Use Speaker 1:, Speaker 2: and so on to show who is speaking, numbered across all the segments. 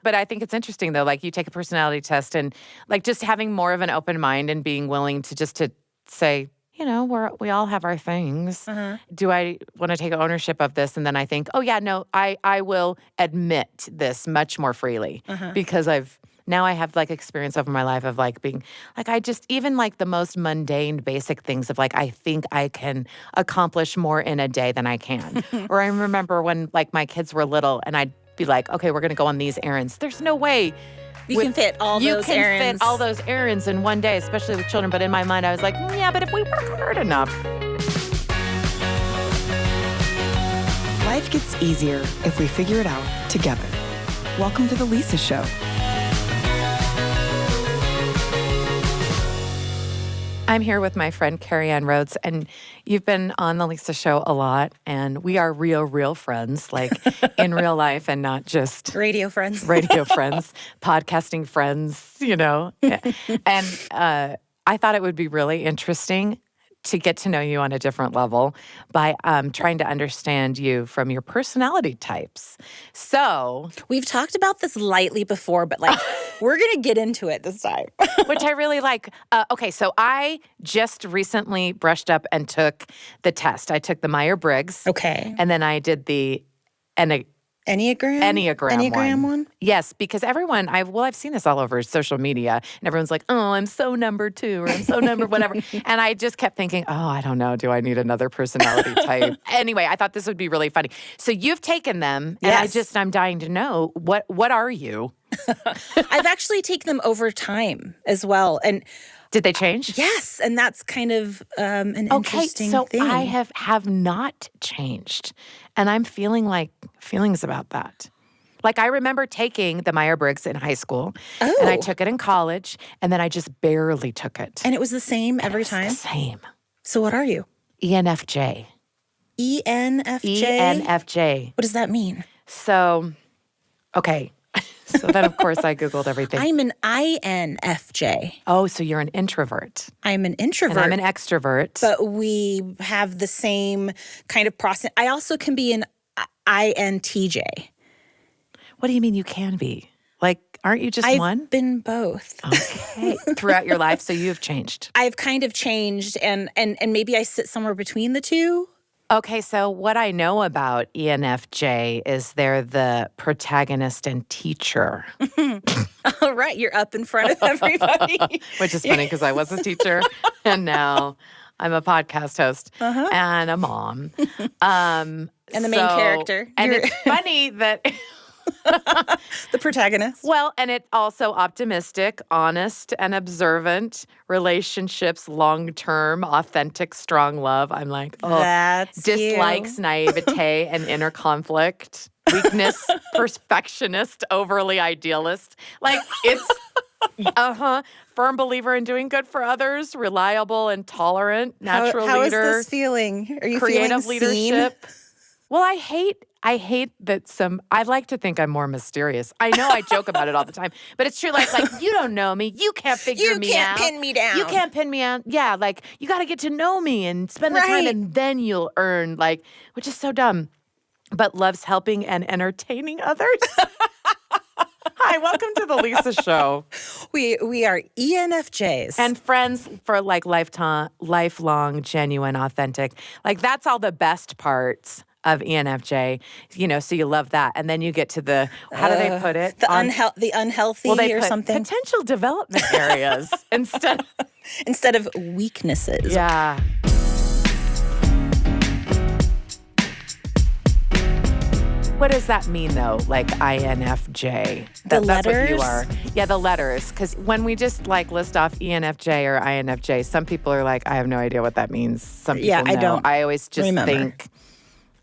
Speaker 1: But I think it's interesting, though, like you take a personality test and like just having more of an open mind and being willing to say, we all have our things. Do I want to take ownership of this? And then I think, oh, yeah, no, I will admit this much more freely because now I have like experience over my life of like being like, even like the most mundane basic things of like, I think I can accomplish more in a day than I can. Or I remember when like my kids were little and I'd be like, okay, we're going to go on these errands. There's no way.
Speaker 2: You can fit all those
Speaker 1: errands in one day, especially with children. But in my mind, I was like, yeah, but if we work hard enough.
Speaker 3: Life gets easier if we figure it out together. Welcome to The Lisa Show.
Speaker 1: I'm here with my friend Carrie Ann Rhodes, and you've been on The Lisa Show a lot, and we are real friends, like in real life and not just
Speaker 2: radio friends,
Speaker 1: podcasting friends, And I thought it would be really interesting to get to know you on a different level by trying to understand you from your personality types. So
Speaker 2: we've talked about this lightly before, but like we're going to get into it this time.
Speaker 1: Which I really like. Okay, so I just recently brushed up and took the test. I took the Myers-Briggs.
Speaker 2: Okay.
Speaker 1: And then I did the Enneagram one? Yes, because everyone, I've seen this all over social media, and everyone's like, oh, I'm so number 2, or I'm so number whatever. And I just kept thinking, oh, I don't know, do I need another personality type? Anyway, I thought this would be really funny. So you've taken them, and
Speaker 2: yes.
Speaker 1: I'm dying to know, what are you?
Speaker 2: I've actually taken them over time as well. And
Speaker 1: did they change?
Speaker 2: Yes, and that's kind of an interesting thing.
Speaker 1: Okay, so I have not changed, and I'm feeling like feelings about that. Like I remember taking the Myers-Briggs in high school, and I took it in college, and then I just barely took it.
Speaker 2: And it was the same every time?
Speaker 1: The same.
Speaker 2: So what are you?
Speaker 1: ENFJ.
Speaker 2: ENFJ?
Speaker 1: ENFJ.
Speaker 2: What does that mean?
Speaker 1: So, okay. So then, of course, I Googled everything.
Speaker 2: I'm an INFJ.
Speaker 1: Oh, so you're an introvert.
Speaker 2: I'm an introvert.
Speaker 1: And I'm an extrovert.
Speaker 2: But we have the same kind of process. I also can be an INTJ.
Speaker 1: What do you mean you can be? Like, aren't you just one?
Speaker 2: I've been both.
Speaker 1: Okay. Throughout your life, so you've changed.
Speaker 2: I've kind of changed, and maybe I sit somewhere between the two.
Speaker 1: Okay, so what I know about ENFJ is they're the protagonist and teacher.
Speaker 2: All right, you're up in front of everybody.
Speaker 1: Which is funny because I was a teacher and now I'm a podcast host and a mom.
Speaker 2: And the main character.
Speaker 1: And it's funny that...
Speaker 2: the protagonist.
Speaker 1: Well, and it's also optimistic, honest, and observant. Relationships, long-term, authentic, strong love. I'm like,
Speaker 2: that's
Speaker 1: dislikes, naivete, and inner conflict. Weakness, perfectionist, overly idealist. Like, it's, firm believer in doing good for others, reliable and tolerant, natural
Speaker 2: leader.
Speaker 1: How
Speaker 2: is this feeling? Are you
Speaker 1: creative
Speaker 2: feeling
Speaker 1: leadership? Well, I hate that I like to think I'm more mysterious. I know I joke about it all the time, but it's true. Like you don't know me. You can't figure me out.
Speaker 2: You can't pin me down.
Speaker 1: You can't pin me out. Yeah, like you got to get to know me and spend the time and then you'll earn, like, which is so dumb, but loves helping and entertaining others. Hi, welcome to The Lisa Show.
Speaker 2: We are ENFJs.
Speaker 1: And friends for like lifelong, genuine, authentic. Like that's all the best parts of ENFJ, so you love that. And then you get to the, how do they put it?
Speaker 2: The unhealthy or something?
Speaker 1: Potential development areas instead
Speaker 2: of weaknesses.
Speaker 1: Yeah. What does that mean, though? Like INFJ?
Speaker 2: That's
Speaker 1: what you are. Yeah, the letters. Because when we just like list off ENFJ or INFJ, some people are like, I have no idea what that means. Some people know.
Speaker 2: I don't.
Speaker 1: I always just think...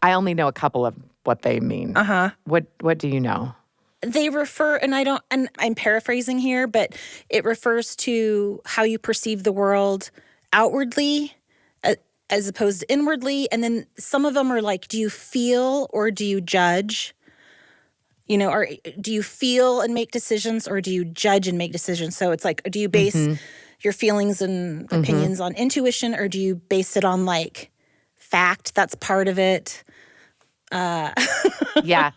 Speaker 1: I only know a couple of what they mean. What do you know?
Speaker 2: They refer, and I'm paraphrasing here, but it refers to how you perceive the world outwardly as opposed to inwardly. And then some of them are like, do you feel or do you judge? Or do you feel and make decisions or do you judge and make decisions? So it's like, do you base your feelings and opinions on intuition or do you base it on like fact? That's part of it.
Speaker 1: Yeah.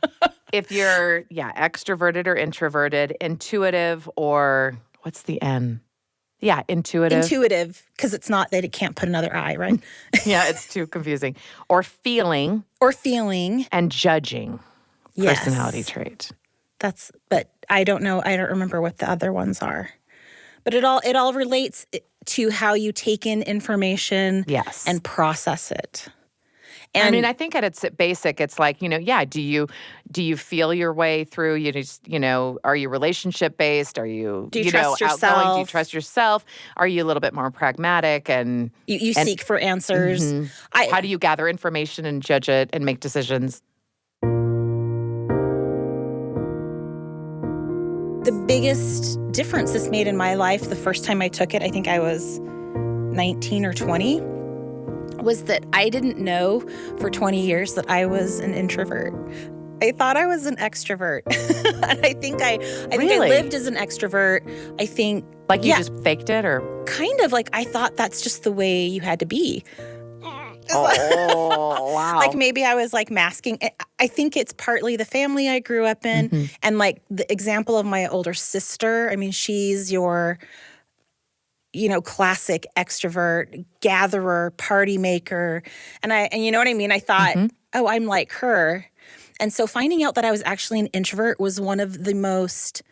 Speaker 1: If you're, extroverted or introverted, intuitive or what's the N? Yeah, intuitive.
Speaker 2: Intuitive, because it's not that it can't put another I, right?
Speaker 1: Yeah, it's too confusing. Or feeling
Speaker 2: Or feeling.
Speaker 1: and judging personality
Speaker 2: Yes.
Speaker 1: trait.
Speaker 2: But I don't know. I don't remember what the other ones are. But it all relates to how you take in information
Speaker 1: Yes.
Speaker 2: and process it. And
Speaker 1: I mean, I think at its basic, it's like, do you feel your way through? Are you relationship based? Are you,
Speaker 2: do you trust yourself?
Speaker 1: outgoing? Do you trust yourself? Are you a little bit more pragmatic and
Speaker 2: you seek for answers?
Speaker 1: Mhm. How do you gather information and judge it and make decisions?
Speaker 2: The biggest difference this made in my life the first time I took it, I think I was 19 or 20, was that I didn't know for 20 years that I was an introvert. I thought I was an extrovert. And I think I
Speaker 1: Really?
Speaker 2: lived as an extrovert. I think
Speaker 1: Like you just faked it or?
Speaker 2: kind of like I thought that's just the way you had to be.
Speaker 1: Oh, wow.
Speaker 2: Like maybe I was like masking. I think it's partly the family I grew up in and like the example of my older sister. I mean, she's your classic extrovert, gatherer, party maker. And you know what I mean? I thought, oh, I'm like her. And so finding out that I was actually an introvert was one of the most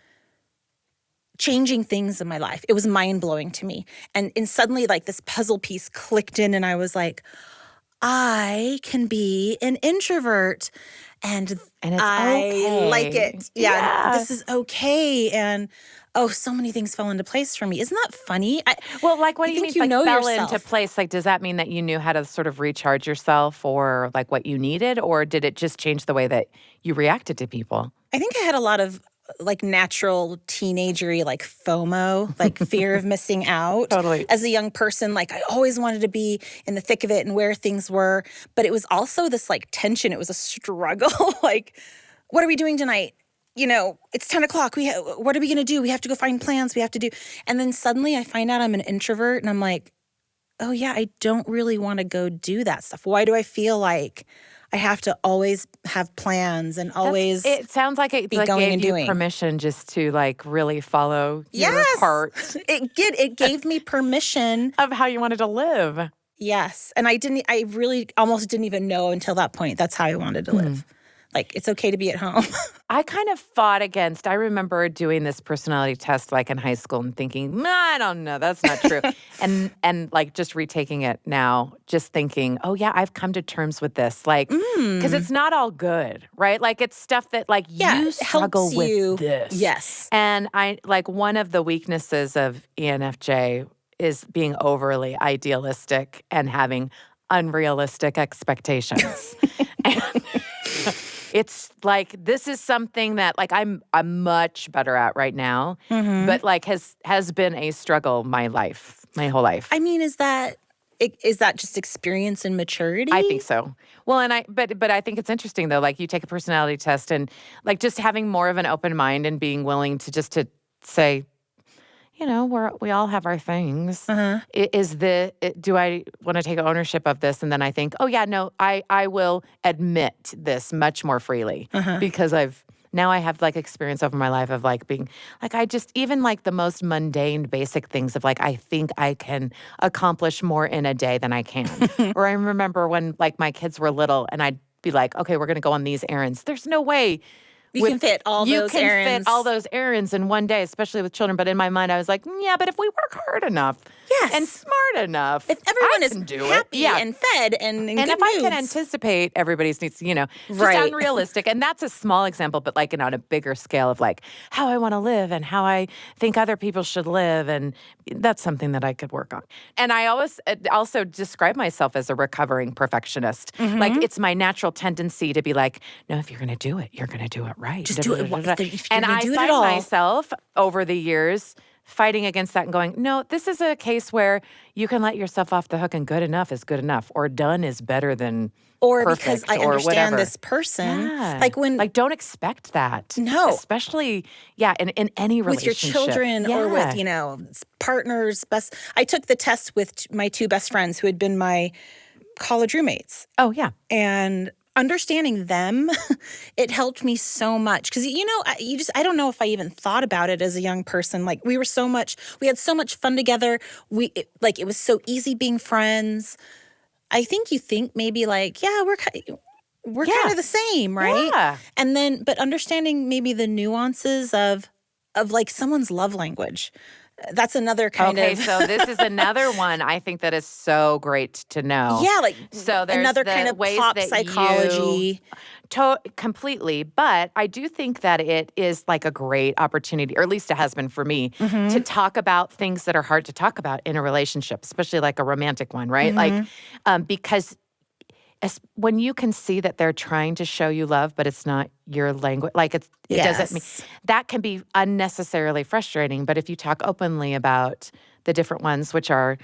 Speaker 2: changing things in my life. It was mind-blowing to me. And suddenly like this puzzle piece clicked in and I was like, I can be an introvert and
Speaker 1: it's
Speaker 2: I
Speaker 1: okay.
Speaker 2: like it. Yeah, this is okay. And so many things fell into place for me. Isn't that funny?
Speaker 1: Well, like, what do you
Speaker 2: think
Speaker 1: mean?
Speaker 2: you know
Speaker 1: fell
Speaker 2: yourself.
Speaker 1: into place? Like, does that mean that you knew how to sort of recharge yourself, or like what you needed, or did it just change the way that you reacted to people?
Speaker 2: I think I had a lot of like natural teenagery, like FOMO, like fear of missing out.
Speaker 1: Totally.
Speaker 2: As a young person, like I always wanted to be in the thick of it and where things were. But it was also this like tension. It was a struggle. Like, what are we doing tonight? It's 10 o'clock. What are we going to do? We have to go find plans. We have to do. And then suddenly I find out I'm an introvert and I'm like, oh yeah, I don't really want to go do that stuff. Why do I feel like I have to always have plans and always
Speaker 1: It sounds like it
Speaker 2: be
Speaker 1: like
Speaker 2: going
Speaker 1: gave
Speaker 2: and
Speaker 1: you
Speaker 2: doing.
Speaker 1: permission just to like really follow your
Speaker 2: Yes.
Speaker 1: heart
Speaker 2: It gave me permission.
Speaker 1: of how you wanted to live.
Speaker 2: Yes. And I really almost didn't even know until that point. That's how I wanted to live. Like, it's okay to be at home.
Speaker 1: I kind of fought against, I remember doing this personality test like in high school and thinking, nah, I don't know, that's not true. and like just retaking it now, just thinking, oh yeah, I've come to terms with this. Like, because it's not all good, right? Like it's stuff that like you struggle
Speaker 2: helps
Speaker 1: with
Speaker 2: you.
Speaker 1: this.
Speaker 2: Yes.
Speaker 1: And I like one of the weaknesses of ENFJ is being overly idealistic and having unrealistic expectations. And it's like this is something that like I'm much better at right now, but like has been a struggle my whole life.
Speaker 2: I mean, is that just experience and maturity?
Speaker 1: I think so. Well, but I think it's interesting though. Like you take a personality test and like just having more of an open mind and being willing to say, we all have our things. Do I want to take ownership of this? And then I think, oh yeah, no, I will admit this much more freely because I have like experience over my life of like being like, I just, even like the most mundane basic things of like, I think I can accomplish more in a day than I can. Or I remember when like my kids were little and I'd be like, okay, we're going to go on these errands. There's no way.
Speaker 2: You can fit all those errands.
Speaker 1: You can fit all those errands in one day, especially with children. But in my mind, I was like, yeah, but if we work hard enough and smart enough,
Speaker 2: if everyone is happy
Speaker 1: Yeah.
Speaker 2: and fed and in
Speaker 1: and
Speaker 2: good
Speaker 1: if I can
Speaker 2: moods.
Speaker 1: anticipate everybody's needs, just
Speaker 2: Right.
Speaker 1: unrealistic. And that's a small example, but like on a bigger scale of like how I want to live and how I think other people should live. And that's something that I could work on. And I always also describe myself as a recovering perfectionist. Like it's my natural tendency to be like, no, if you're going to do it, you're going to do it right.
Speaker 2: Just do it.
Speaker 1: And I find myself over the years fighting against that and going, no, this is a case where you can let yourself off the hook and good enough is good enough or done is better than
Speaker 2: or
Speaker 1: perfect
Speaker 2: because I
Speaker 1: or
Speaker 2: understand
Speaker 1: whatever.
Speaker 2: this person.
Speaker 1: Yeah.
Speaker 2: Like
Speaker 1: don't expect that.
Speaker 2: No.
Speaker 1: Especially, in any
Speaker 2: with your
Speaker 1: relationship.
Speaker 2: children or with, partners. I took the test with my two best friends who had been my college roommates.
Speaker 1: Oh, yeah.
Speaker 2: And understanding them, it helped me so much. Because, I don't know if I even thought about it as a young person. Like, we had so much fun together. It was so easy being friends. I think you think maybe like, yeah, we're kind of the same, right?
Speaker 1: Yeah.
Speaker 2: And then, but understanding maybe the nuances of like someone's love language. That's another kind
Speaker 1: Okay,
Speaker 2: of.
Speaker 1: so this is another one I think that is so great to know.
Speaker 2: Yeah, like
Speaker 1: so there's
Speaker 2: another
Speaker 1: the
Speaker 2: kind of
Speaker 1: ways
Speaker 2: pop
Speaker 1: that
Speaker 2: psychology.
Speaker 1: Completely, but I do think that it is like a great opportunity, or at least it has been for me,
Speaker 2: Mm-hmm.
Speaker 1: to talk about things that are hard to talk about in a relationship, especially like a romantic one, right?
Speaker 2: Mm-hmm.
Speaker 1: Like, because when you can see that they're trying to show you love, but it's not your language, like it doesn't mean
Speaker 2: Yes.
Speaker 1: that can be unnecessarily frustrating. But if you talk openly about the different ones, which are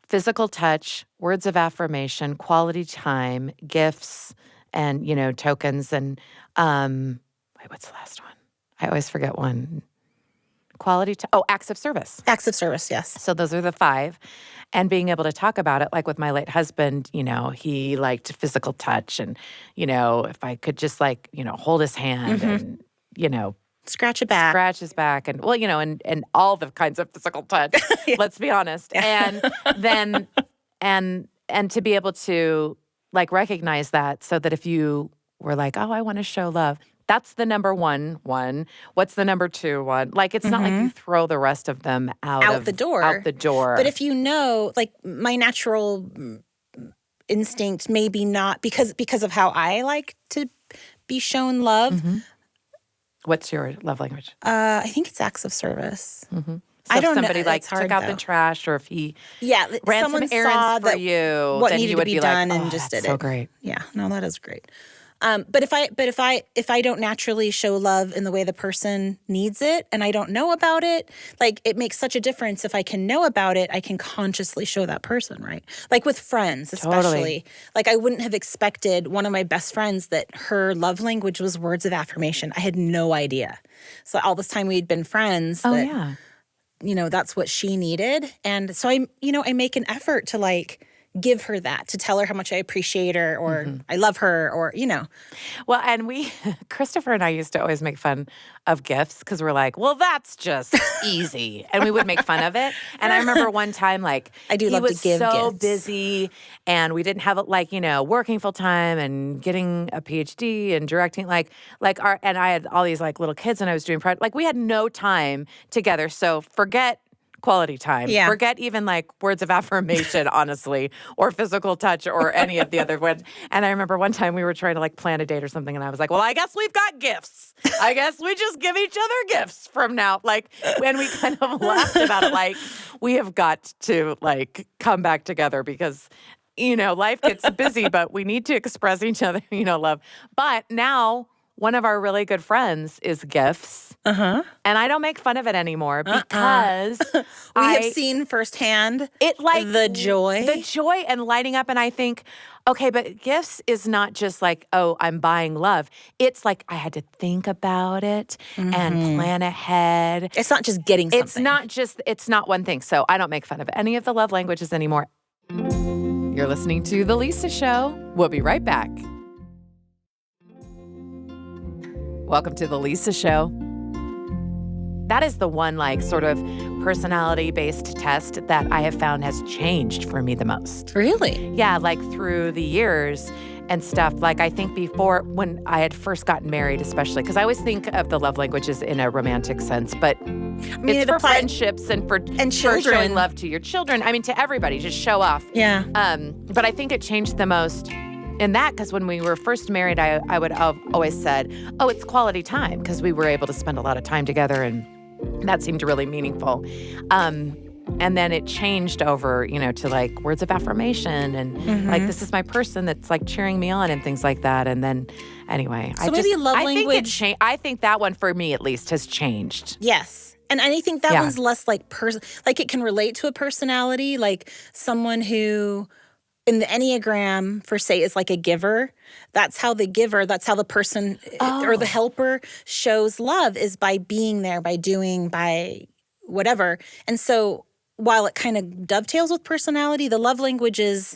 Speaker 1: physical touch, words of affirmation, quality time, gifts, and tokens, and what's the last one? I always forget one. Acts of service.
Speaker 2: Acts of service, yes.
Speaker 1: So those are the 5. And being able to talk about it, like with my late husband, he liked physical touch. And, if I could just hold his hand and,
Speaker 2: Scratch it back.
Speaker 1: scratch his back and, and all the kinds of physical touch, let's be honest. And then, and to be able to like recognize that so that if you were like, oh, I want to show love, that's the number one. What's the number 2 one? Like, it's not like you throw the rest of them out
Speaker 2: the door.
Speaker 1: Out the door.
Speaker 2: But if like my natural instinct, maybe not because of how I like to be shown love.
Speaker 1: Mm-hmm. What's your love language?
Speaker 2: I think it's acts of service.
Speaker 1: Mm-hmm. So
Speaker 2: I don't
Speaker 1: if somebody
Speaker 2: know.
Speaker 1: like took out the trash, or if he ran
Speaker 2: someone
Speaker 1: some errands
Speaker 2: saw
Speaker 1: for
Speaker 2: that
Speaker 1: you,
Speaker 2: what
Speaker 1: then
Speaker 2: needed
Speaker 1: you
Speaker 2: to
Speaker 1: would
Speaker 2: be
Speaker 1: be
Speaker 2: done
Speaker 1: like,
Speaker 2: and just
Speaker 1: that's
Speaker 2: did
Speaker 1: so
Speaker 2: it.
Speaker 1: great.
Speaker 2: Yeah, no, that is great. But if I don't naturally show love in the way the person needs it, and I don't know about it, like it makes such a difference. If I can know about it, I can consciously show that person, right? Like with friends, especially.
Speaker 1: Totally.
Speaker 2: Like I wouldn't have expected one of my best friends that her love language was words of affirmation. I had no idea. So all this time we'd been friends.
Speaker 1: Oh,
Speaker 2: that,
Speaker 1: yeah.
Speaker 2: That's what she needed, and so I make an effort to like give her that, to tell her how much I appreciate her or I love her or.
Speaker 1: Well, and Christopher and I used to always make fun of gifts because we're like, well, that's just easy. And we would make fun of it. And I remember one time, like,
Speaker 2: I do
Speaker 1: he
Speaker 2: love to
Speaker 1: was
Speaker 2: give
Speaker 1: so
Speaker 2: gifts.
Speaker 1: busy and we didn't have it working full time and getting a PhD and directing, and I had all these like little kids and I was doing, we had no time together. So forget quality time.
Speaker 2: Yeah.
Speaker 1: Forget even like words of affirmation, honestly, or physical touch or any of the other ones. And I remember one time we were trying to like plan a date or something, and I was like, well, I guess we've got gifts. I guess we just give each other gifts from now. Like, when we kind of laughed about it, like, we have got to like come back together because life gets busy, but we need to express each other, love. But now one of our really good friends is gifts.
Speaker 2: Uh-huh.
Speaker 1: And I don't make fun of it anymore because
Speaker 2: we have seen firsthand the joy
Speaker 1: and lighting up. And I think, okay, but gifts is not just like, oh, I'm buying love. It's like I had to think about it and plan ahead.
Speaker 2: It's not just getting something.
Speaker 1: It's not one thing. So I don't make fun of any of the love languages anymore. You're listening to The Lisa Show. We'll be right back. Welcome to The Lisa Show. That is the one like sort of personality-based test that I have found has changed for me the most.
Speaker 2: Really?
Speaker 1: Yeah, like through the years and stuff. Like I think before, when I had first gotten married, especially, because I always think of the love languages in a romantic sense, but it's for friendships and for showing love to your children. I mean, to everybody, just show off.
Speaker 2: Yeah.
Speaker 1: But I think it changed the most in that, because when we were first married, I would have always said, oh, it's quality time, because we were able to spend a lot of time together, and that seemed really meaningful. And then it changed over, to like words of affirmation and like, this is my person that's like cheering me on and things like that. And then anyway,
Speaker 2: so maybe love language.
Speaker 1: I think that one for me at least has changed.
Speaker 2: Yes. And I think that one's less like it can relate to a personality, like someone who in the Enneagram, for say, is like a giver. That's how the person or the helper shows love, is by being there, by doing, by whatever. And so while it kind of dovetails with personality, the love languages,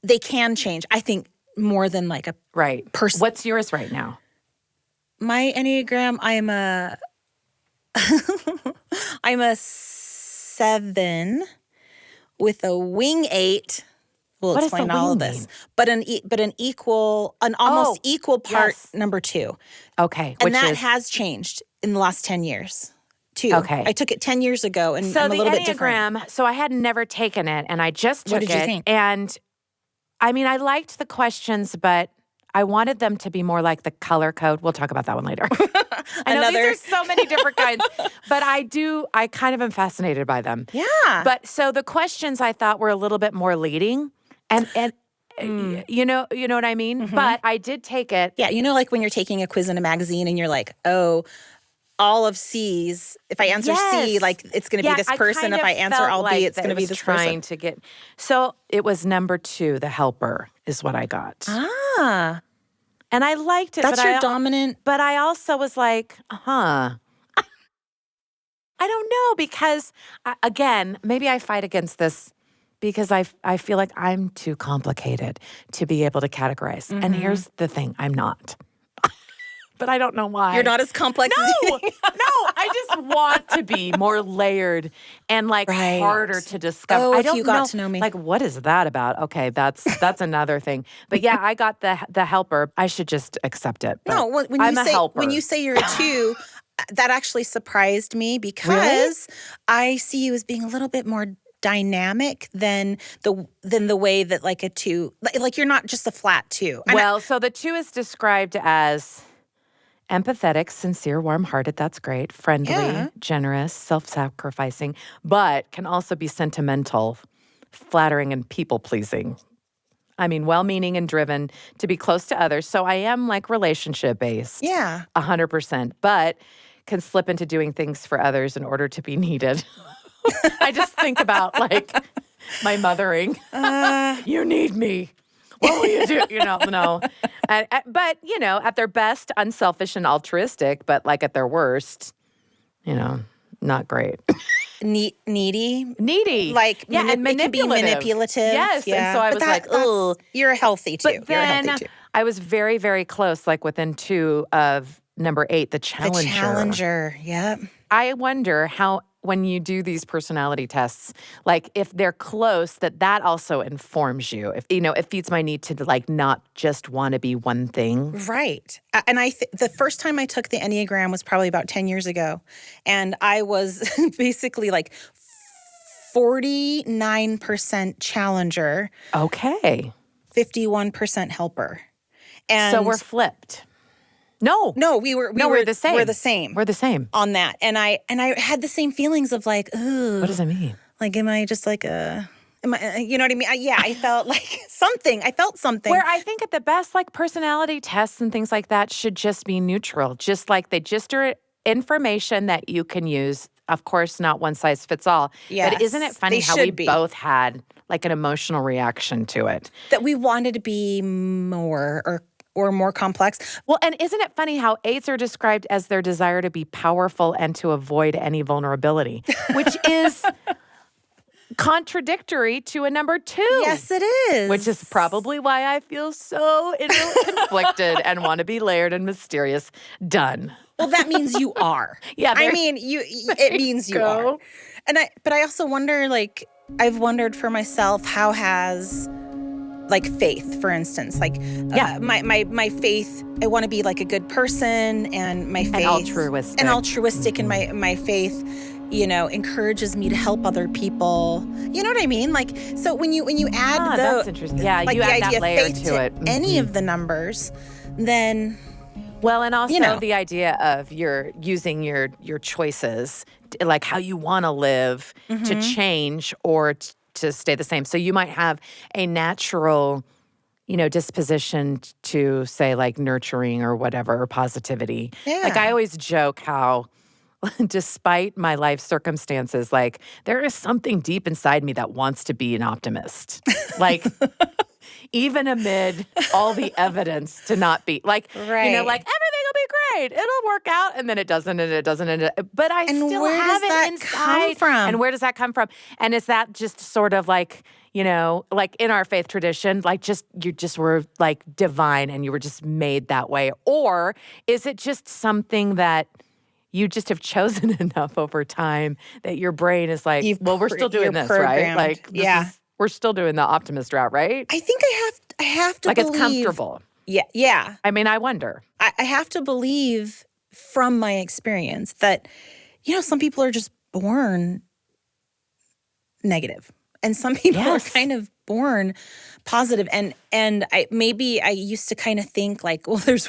Speaker 2: they can change. I think more than like a
Speaker 1: Right.
Speaker 2: person.
Speaker 1: What's yours right now?
Speaker 2: My Enneagram, I'm a I'm a 7 with a wing 8. We'll
Speaker 1: What does the
Speaker 2: explain all
Speaker 1: wing
Speaker 2: of this.
Speaker 1: mean?
Speaker 2: But an almost equal part
Speaker 1: yes.
Speaker 2: number 2.
Speaker 1: Okay.
Speaker 2: And
Speaker 1: which
Speaker 2: that
Speaker 1: is,
Speaker 2: has changed in the last 10 years, too.
Speaker 1: Okay.
Speaker 2: I took it 10 years ago, and
Speaker 1: so
Speaker 2: I'm a
Speaker 1: the
Speaker 2: little bit different.
Speaker 1: Enneagram, so I had never taken it, and I just took
Speaker 2: What did you
Speaker 1: it.
Speaker 2: think?
Speaker 1: And I mean, I liked the questions, but I wanted them to be more like the color code. We'll talk about that one later. I know these are so many different kinds, but I kind of am fascinated by them.
Speaker 2: Yeah.
Speaker 1: But so the questions I thought were a little bit more leading, and you know what I mean? But I did take it.
Speaker 2: Yeah, like when you're taking a quiz in a magazine and you're like, oh, all of C's. If I answer C,
Speaker 1: Yes.
Speaker 2: like it's going to be this person.
Speaker 1: kind
Speaker 2: If
Speaker 1: of
Speaker 2: I answer
Speaker 1: felt
Speaker 2: all
Speaker 1: like
Speaker 2: B, it's
Speaker 1: that
Speaker 2: going to
Speaker 1: it
Speaker 2: be
Speaker 1: was
Speaker 2: this
Speaker 1: trying
Speaker 2: person.
Speaker 1: to get. So it was number 2, the helper, is what I got.
Speaker 2: Ah,
Speaker 1: And I liked it.
Speaker 2: that's
Speaker 1: but
Speaker 2: your dominant.
Speaker 1: But I also was like, I don't know, because, again, maybe I fight against this because I feel like I'm too complicated to be able to categorize. And here's the thing, I'm not. But I don't know why.
Speaker 2: You're not as complex as you
Speaker 1: No,
Speaker 2: think.
Speaker 1: I just want to be more layered and like
Speaker 2: Right.
Speaker 1: harder to discover.
Speaker 2: Oh,
Speaker 1: I
Speaker 2: if
Speaker 1: don't
Speaker 2: you got
Speaker 1: know,
Speaker 2: to know me.
Speaker 1: like, what is that about? Okay, that's another thing. But yeah, I got the helper. I should just accept it. But
Speaker 2: No, when
Speaker 1: I'm
Speaker 2: you
Speaker 1: a
Speaker 2: say
Speaker 1: helper.
Speaker 2: when you say you're a 2, that actually surprised me because I see you as being a little bit more dynamic than the way that like a 2, like you're not just a flat 2. And
Speaker 1: Well, so the 2 is described as empathetic, sincere, warm-hearted. That's great. Friendly,
Speaker 2: Yeah.
Speaker 1: generous, self-sacrificing, but can also be sentimental, flattering, and people-pleasing. I mean, well-meaning and driven to be close to others. So I am like relationship-based.
Speaker 2: Yeah.
Speaker 1: 100%, but can slip into doing things for others in order to be needed. I just think about like my mothering. You need me. What will you do? No. But, at their best, unselfish and altruistic, but like at their worst, not great.
Speaker 2: Needy.
Speaker 1: Needy.
Speaker 2: Like,
Speaker 1: yeah, and
Speaker 2: it can be manipulative.
Speaker 1: Yes.
Speaker 2: Yeah.
Speaker 1: And so I
Speaker 2: But
Speaker 1: was like,
Speaker 2: that's-
Speaker 1: oh.
Speaker 2: you're a healthy 2.
Speaker 1: But
Speaker 2: You're a
Speaker 1: then
Speaker 2: healthy 2.
Speaker 1: I was very, very close, like within 2 of number 8, the challenger.
Speaker 2: The challenger. Yep.
Speaker 1: I wonder how, when you do these personality tests, like if they're close, that also informs you. If it feeds my need to like not just want to be one thing.
Speaker 2: Right. And the first time I took the Enneagram was probably about 10 years ago. And I was basically like 49% challenger,
Speaker 1: Okay.
Speaker 2: 51% helper. And
Speaker 1: So we're flipped. No.
Speaker 2: no, we're
Speaker 1: the same.
Speaker 2: We're the same.
Speaker 1: We're the same.
Speaker 2: On that. And I had the same feelings of like, ooh.
Speaker 1: What does that mean?
Speaker 2: Like, am I just like you know what I mean? I felt like something. I felt something.
Speaker 1: Where I think at the best, like personality tests and things like that should just be neutral. Just like they just are information that you can use. Of course, not one size fits all.
Speaker 2: Yes,
Speaker 1: but isn't it funny
Speaker 2: they
Speaker 1: how we
Speaker 2: should be.
Speaker 1: both had like an emotional reaction to it?
Speaker 2: That we wanted to be more or more complex.
Speaker 1: Well, and isn't it funny how 8s are described as their desire to be powerful and to avoid any vulnerability, which is contradictory to a number 2.
Speaker 2: Yes, it is.
Speaker 1: Which is probably why I feel so conflicted and want to be layered and mysterious. Done.
Speaker 2: Well, that means you are.
Speaker 1: Yeah,
Speaker 2: I mean, it means you are. But I also wonder, like, I've wondered for myself, how has, like, faith, for instance, like, my faith, I want to be like a good person, and my faith.
Speaker 1: And altruistic.
Speaker 2: And my faith, encourages me to help other people. You know what I mean? Like, so when you add
Speaker 1: that's interesting. Yeah,
Speaker 2: like
Speaker 1: you
Speaker 2: the
Speaker 1: add
Speaker 2: idea
Speaker 1: that layer
Speaker 2: of faith
Speaker 1: to it.
Speaker 2: any of the numbers, then
Speaker 1: Well, and also the idea of using your choices, like how you want to live, to change or to stay the same. So you might have a natural, disposition to say like nurturing or whatever, or positivity.
Speaker 2: Yeah.
Speaker 1: Like I always joke how despite my life circumstances, like there is something deep inside me that wants to be an optimist. Like even amid all the evidence to not be like,
Speaker 2: Right.
Speaker 1: like everything will be great. It'll work out. And then it doesn't, and it doesn't. But I
Speaker 2: And
Speaker 1: still
Speaker 2: where
Speaker 1: have
Speaker 2: does that
Speaker 1: it inside.
Speaker 2: come from?
Speaker 1: And where does that come from? And is that just sort of like, you know, like in our faith tradition, like you just were like divine and you were just made that way? Or is it just something that you just have chosen enough over time that your brain is like, well, we're still doing
Speaker 2: you're
Speaker 1: this, right?
Speaker 2: programmed.
Speaker 1: Like, we're still doing the optimist route, right?
Speaker 2: I think I have to
Speaker 1: like
Speaker 2: believe.
Speaker 1: It's comfortable.
Speaker 2: Yeah.
Speaker 1: I mean, I wonder.
Speaker 2: I have to believe from my experience that, some people are just born negative, and some people are kind of born positive. And I used to kind of think like, well, there's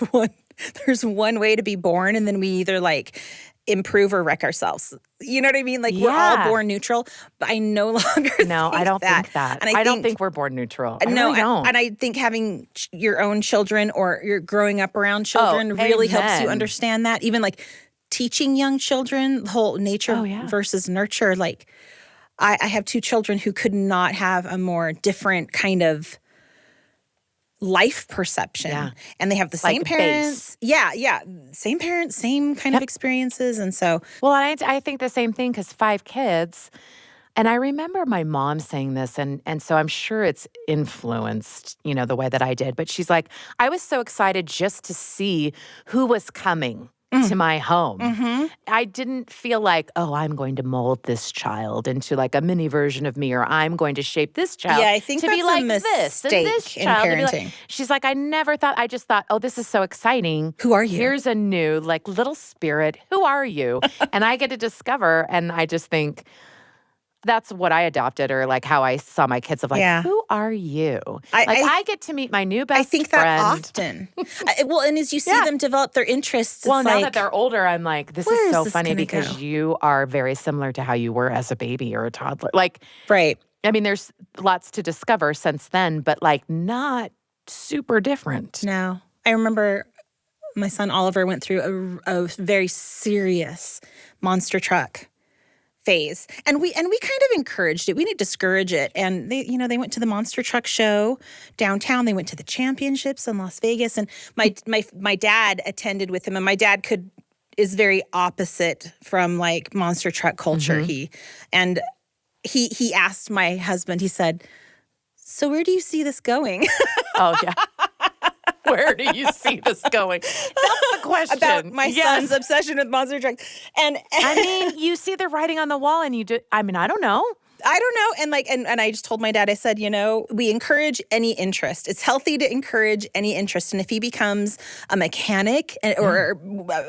Speaker 2: one way to be born, and then we either like improve or wreck ourselves. You know what I mean? Like we're all born neutral, but I no longer
Speaker 1: No, I don't think that.
Speaker 2: And
Speaker 1: I don't think we're born neutral. I
Speaker 2: no,
Speaker 1: really don't.
Speaker 2: And I think having your own children or you're growing up around children really helps you understand that. Even like teaching young children the whole nature versus nurture. Like I have 2 children who could not have a more different kind of life perception, and they have the same parents. Same parents, same kind of experiences, and so.
Speaker 1: Well, I think the same thing because 5 kids, and I remember my mom saying this, and so I'm sure it's influenced, the way that I did. But she's like, I was so excited just to see who was coming to my home.
Speaker 2: Mm-hmm.
Speaker 1: I didn't feel like, oh, I'm going to mold this child into like a mini version of me, or I'm going to shape this child
Speaker 2: I think
Speaker 1: to
Speaker 2: that's
Speaker 1: be like
Speaker 2: a
Speaker 1: this and this
Speaker 2: mistake in
Speaker 1: child.
Speaker 2: parenting.
Speaker 1: She's like, I just thought, oh, this is so exciting.
Speaker 2: Who are you?
Speaker 1: Here's a new like little spirit. Who are you? And I get to discover, and I just think that's what I adopted, or like how I saw my kids of like, who are you? I get to meet my new best friend.
Speaker 2: I think that often. And as you see them develop their interests,
Speaker 1: well,
Speaker 2: it's
Speaker 1: now
Speaker 2: like,
Speaker 1: that they're older, I'm like, this
Speaker 2: where
Speaker 1: is so
Speaker 2: is this
Speaker 1: funny
Speaker 2: gonna
Speaker 1: because
Speaker 2: go?
Speaker 1: you are very similar to how you were as a baby or a toddler. Like,
Speaker 2: right.
Speaker 1: I mean, there's lots to discover since then, but like not super different.
Speaker 2: No. I remember my son Oliver went through a very serious monster truck phase. And we kind of encouraged it. We didn't discourage it. And they went to the monster truck show downtown. They went to the championships in Las Vegas. And my dad attended with him. And my dad is very opposite from like monster truck culture.
Speaker 1: Mm-hmm.
Speaker 2: He asked my husband, he said, so where do you see this going?
Speaker 1: Oh, yeah. Where do you see this going? That's the question.
Speaker 2: About my son's obsession with monster trucks. And
Speaker 1: I mean, you see the writing on the wall and you do, I don't know.
Speaker 2: I don't know. And I just told my dad, I said, we encourage any interest. It's healthy to encourage any interest. And if he becomes a mechanic or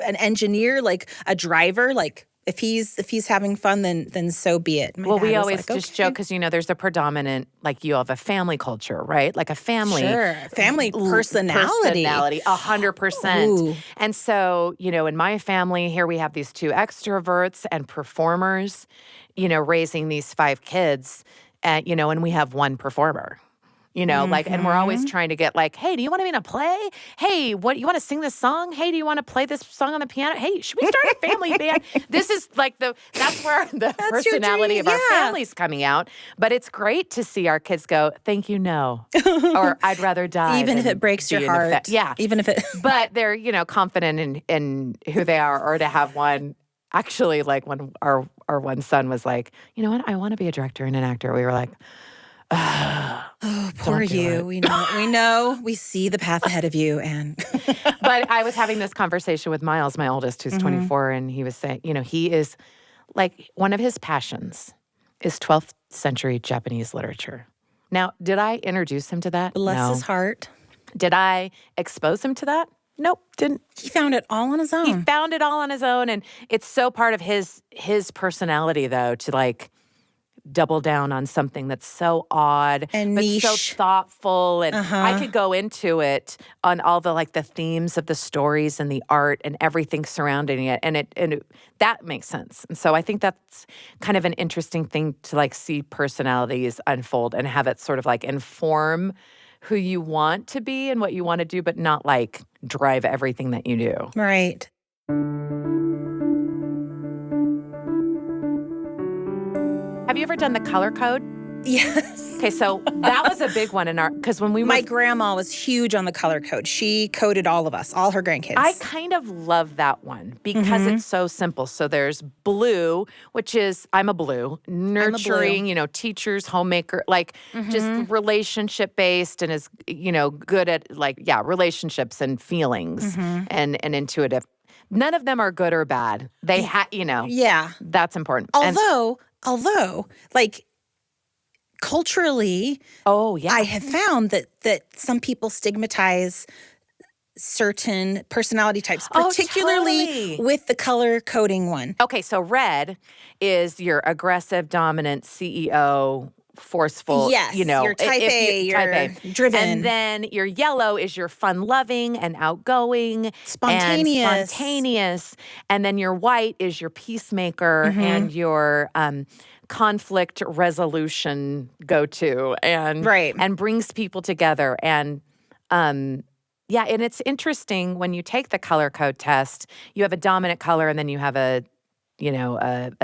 Speaker 2: an engineer, like a driver, like if he's having fun, then so be it.
Speaker 1: Well, we always just joke because, there's a predominant, like you have a family culture, right? Like a family.
Speaker 2: Sure. Family personality.
Speaker 1: 100%.
Speaker 2: Ooh.
Speaker 1: And so, in my family here, we have these 2 extroverts and performers, raising these 5 kids, and we have 1 performer. Like, and we're always trying to get like, hey, do you want to be in a play? Hey, you want to sing this song? Hey, do you want to play this song on the piano? Hey, should we start a family band? This is like that's where the personality of our family's coming out. But it's great to see our kids go, thank you, no. Or I'd rather die.
Speaker 2: Even if it breaks your heart.
Speaker 1: Yeah.
Speaker 2: Even if it.
Speaker 1: But they're, confident in who they are, or to have one. Actually, like when our one son was like, you know what, I want to be a director and an actor. We were like,
Speaker 2: oh, poor you. We know. We see the path ahead of you. And
Speaker 1: but I was having this conversation with Miles, my oldest, who's 24, and he was saying, he is like one of his passions is 12th century Japanese literature. Now, did I introduce him to that?
Speaker 2: Bless his heart.
Speaker 1: Did I expose him to that? Nope, didn't.
Speaker 2: He found it all on his own.
Speaker 1: He found it all on his own, and it's so part of his personality, though, to like double down on something that's so odd
Speaker 2: and
Speaker 1: but
Speaker 2: niche.
Speaker 1: So thoughtful, and I could go into it on all the like the themes of the stories and the art and everything surrounding it, and it that makes sense. And so I think that's kind of an interesting thing to like see personalities unfold and have it sort of like inform who you want to be and what you want to do, but not like drive everything that you do.
Speaker 2: Right.
Speaker 1: Have you ever done the color code?
Speaker 2: Yes.
Speaker 1: Okay, so that was a big one in our, because when we were,
Speaker 2: My grandma was huge on the color code. She coded all of us, all her grandkids.
Speaker 1: I kind of love that one because it's so simple. So there's blue, which is, I'm a blue, nurturing, teachers, homemaker, like just relationship based and is, good at relationships and feelings and intuitive. None of them are good or bad. They
Speaker 2: Yeah.
Speaker 1: that's important.
Speaker 2: Although, like, culturally, I have found that some people stigmatize certain personality types, particularly with the color coding one.
Speaker 1: Okay, so red is your aggressive, dominant CEO, forceful.
Speaker 2: Yes, you're type A, you're driven.
Speaker 1: And then your yellow is your fun-loving and outgoing,
Speaker 2: spontaneous.
Speaker 1: And then your white is your peacemaker and your conflict resolution go-to and brings people together. And and it's interesting when you take the color code test, you have a dominant color and then you have a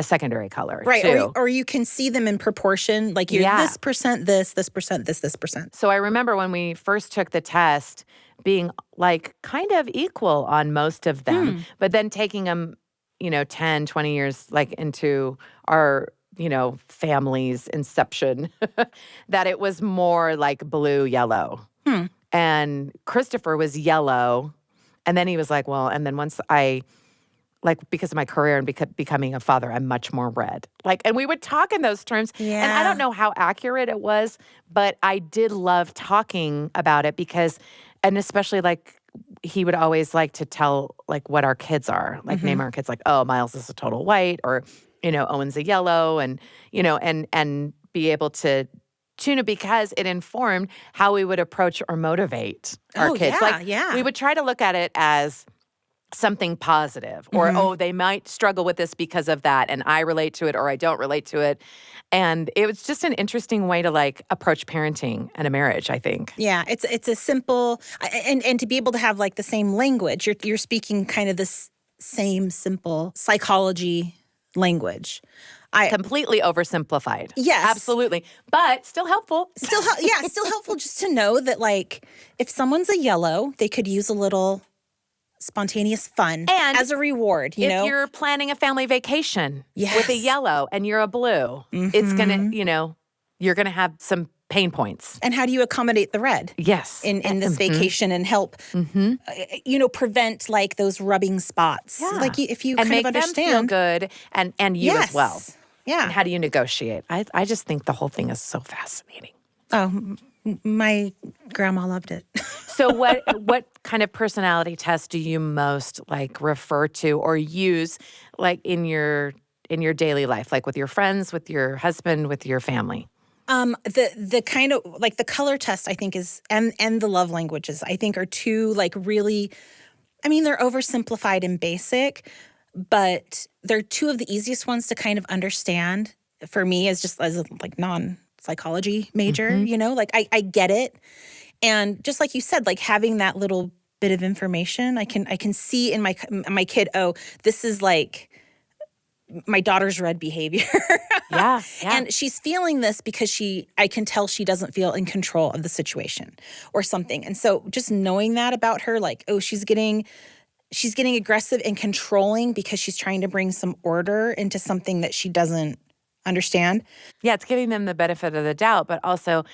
Speaker 1: secondary color,
Speaker 2: right?
Speaker 1: Too.
Speaker 2: Or you can see them in proportion, like you're this percent, this percent, this percent.
Speaker 1: So I remember when we first took the test, being like kind of equal on most of them, but then taking them, 10, 20 years like into our family's inception, that it was more like blue, yellow. And Christopher was yellow. And then he was like, well, and then once because of my career and becoming a father, I'm much more red. And we would talk in those terms.
Speaker 2: Yeah.
Speaker 1: And I don't know how accurate it was, but I did love talking about it and especially he would always like to tell what our kids are, name our kids oh, Miles is a total white or, Owen's a yellow and be able to tune it because it informed how we would approach or motivate our kids. We would try to look at it as something positive or, they might struggle with this because of that and I relate to it or I don't relate to it. And it was just an interesting way to approach parenting and a marriage, I think.
Speaker 2: Yeah, it's a simple, and to be able to have the same language, you're speaking kind of this same simple psychology language.
Speaker 1: Completely oversimplified.
Speaker 2: Yes.
Speaker 1: Absolutely. But still helpful.
Speaker 2: Still helpful just to know that if someone's a yellow, they could use a little spontaneous fun
Speaker 1: and
Speaker 2: as a reward,
Speaker 1: if you're planning a family vacation with a yellow and you're a blue, it's going to, you're going to have some pain points.
Speaker 2: And how do you accommodate the red?
Speaker 1: Yes.
Speaker 2: In this vacation and help, prevent those rubbing spots.
Speaker 1: Yeah.
Speaker 2: If you
Speaker 1: and
Speaker 2: kind
Speaker 1: make
Speaker 2: of understand.
Speaker 1: them feel good and you as well.
Speaker 2: Yeah.
Speaker 1: And how do you negotiate? I just think the whole thing is so fascinating.
Speaker 2: Oh, my grandma loved it.
Speaker 1: So what kind of personality test do you most refer to or use in your daily life, with your friends, with your husband, with your family?
Speaker 2: The kind of the color test I think is and the love languages I think are two really, they're oversimplified and basic, but they're two of the easiest ones to kind of understand for me as a non-psychology major, I get it. And just like you said, having that little bit of information, I can see in my kid, oh, this is my daughter's red behavior.
Speaker 1: Yeah.
Speaker 2: And she's feeling this because I can tell she doesn't feel in control of the situation or something. And so just knowing that about her, oh, she's getting aggressive and controlling because she's trying to bring some order into something that she doesn't understand.
Speaker 1: Yeah, it's giving them the benefit of the doubt, but also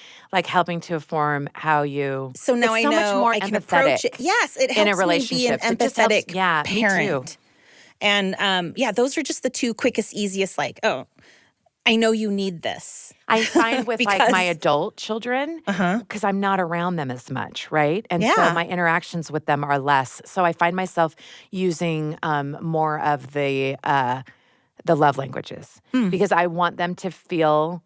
Speaker 1: helping to inform how you.
Speaker 2: So now I know
Speaker 1: much more
Speaker 2: I can approach it. Yes, it helps
Speaker 1: in a relationship.
Speaker 2: Me be an empathetic
Speaker 1: Me
Speaker 2: parent.
Speaker 1: too.
Speaker 2: And those are just the two quickest, easiest. Oh, I know you need this.
Speaker 1: I find with my adult children, because I'm not around them as much, right? And so my interactions with them are less. So I find myself using more of the love languages because I want them to feel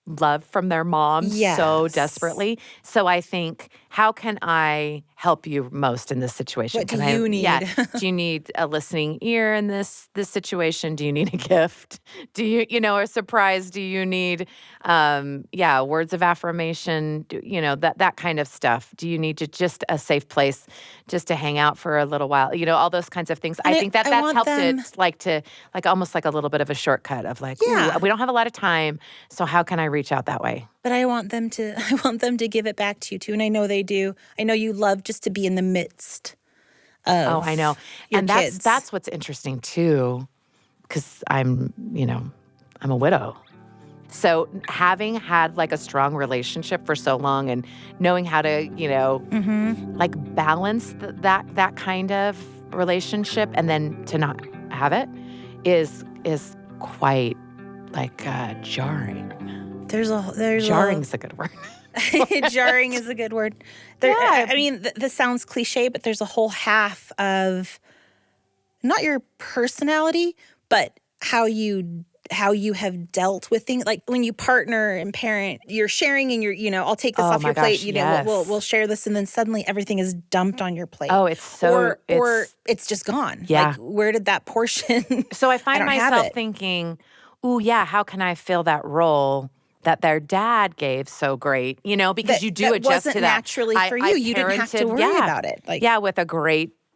Speaker 1: love from their mom so desperately. So I think how can I help you most in this situation?
Speaker 2: What do
Speaker 1: Can I,
Speaker 2: you need?
Speaker 1: Yeah. Do you need a listening ear in this situation? Do you need a gift? Do you, a surprise? Do you need, words of affirmation? That kind of stuff. Do you need just a safe place just to hang out for a little while? All those kinds of things.
Speaker 2: And
Speaker 1: I think that
Speaker 2: I
Speaker 1: that's
Speaker 2: want
Speaker 1: helped
Speaker 2: them-
Speaker 1: it like almost like a little bit of a shortcut of like, ooh,
Speaker 2: Yeah.
Speaker 1: we don't have a lot of time. So how can I reach out that way?
Speaker 2: But I want them to give it back to you too. And I know they do. I know you love just to be in the midst of
Speaker 1: Oh, I know.
Speaker 2: your
Speaker 1: And
Speaker 2: kids.
Speaker 1: that's what's interesting too, because I'm a widow. So having had like a strong relationship for so long and knowing how to, like balance that kind of relationship and then to not have it is quite like jarring.
Speaker 2: There's
Speaker 1: Jarring's a good word.
Speaker 2: jarring is a good word.
Speaker 1: Yeah.
Speaker 2: I mean, this sounds cliche, but there's a whole half of not your personality, but how you have dealt with things. Like when you partner and parent, you're sharing and I'll take this
Speaker 1: Oh
Speaker 2: off
Speaker 1: my
Speaker 2: your plate.
Speaker 1: gosh,
Speaker 2: We'll share this, and then suddenly everything is dumped on your plate.
Speaker 1: Oh, it's so
Speaker 2: or it's just gone.
Speaker 1: Yeah.
Speaker 2: Like, where did that portion?
Speaker 1: So I find
Speaker 2: don't have
Speaker 1: myself
Speaker 2: it.
Speaker 1: thinking, ooh, yeah, how can I fill that role that their dad gave so great? Because you do
Speaker 2: that
Speaker 1: adjust
Speaker 2: wasn't
Speaker 1: to that.
Speaker 2: naturally for you. You didn't have to
Speaker 1: parented-
Speaker 2: worry about it. Like,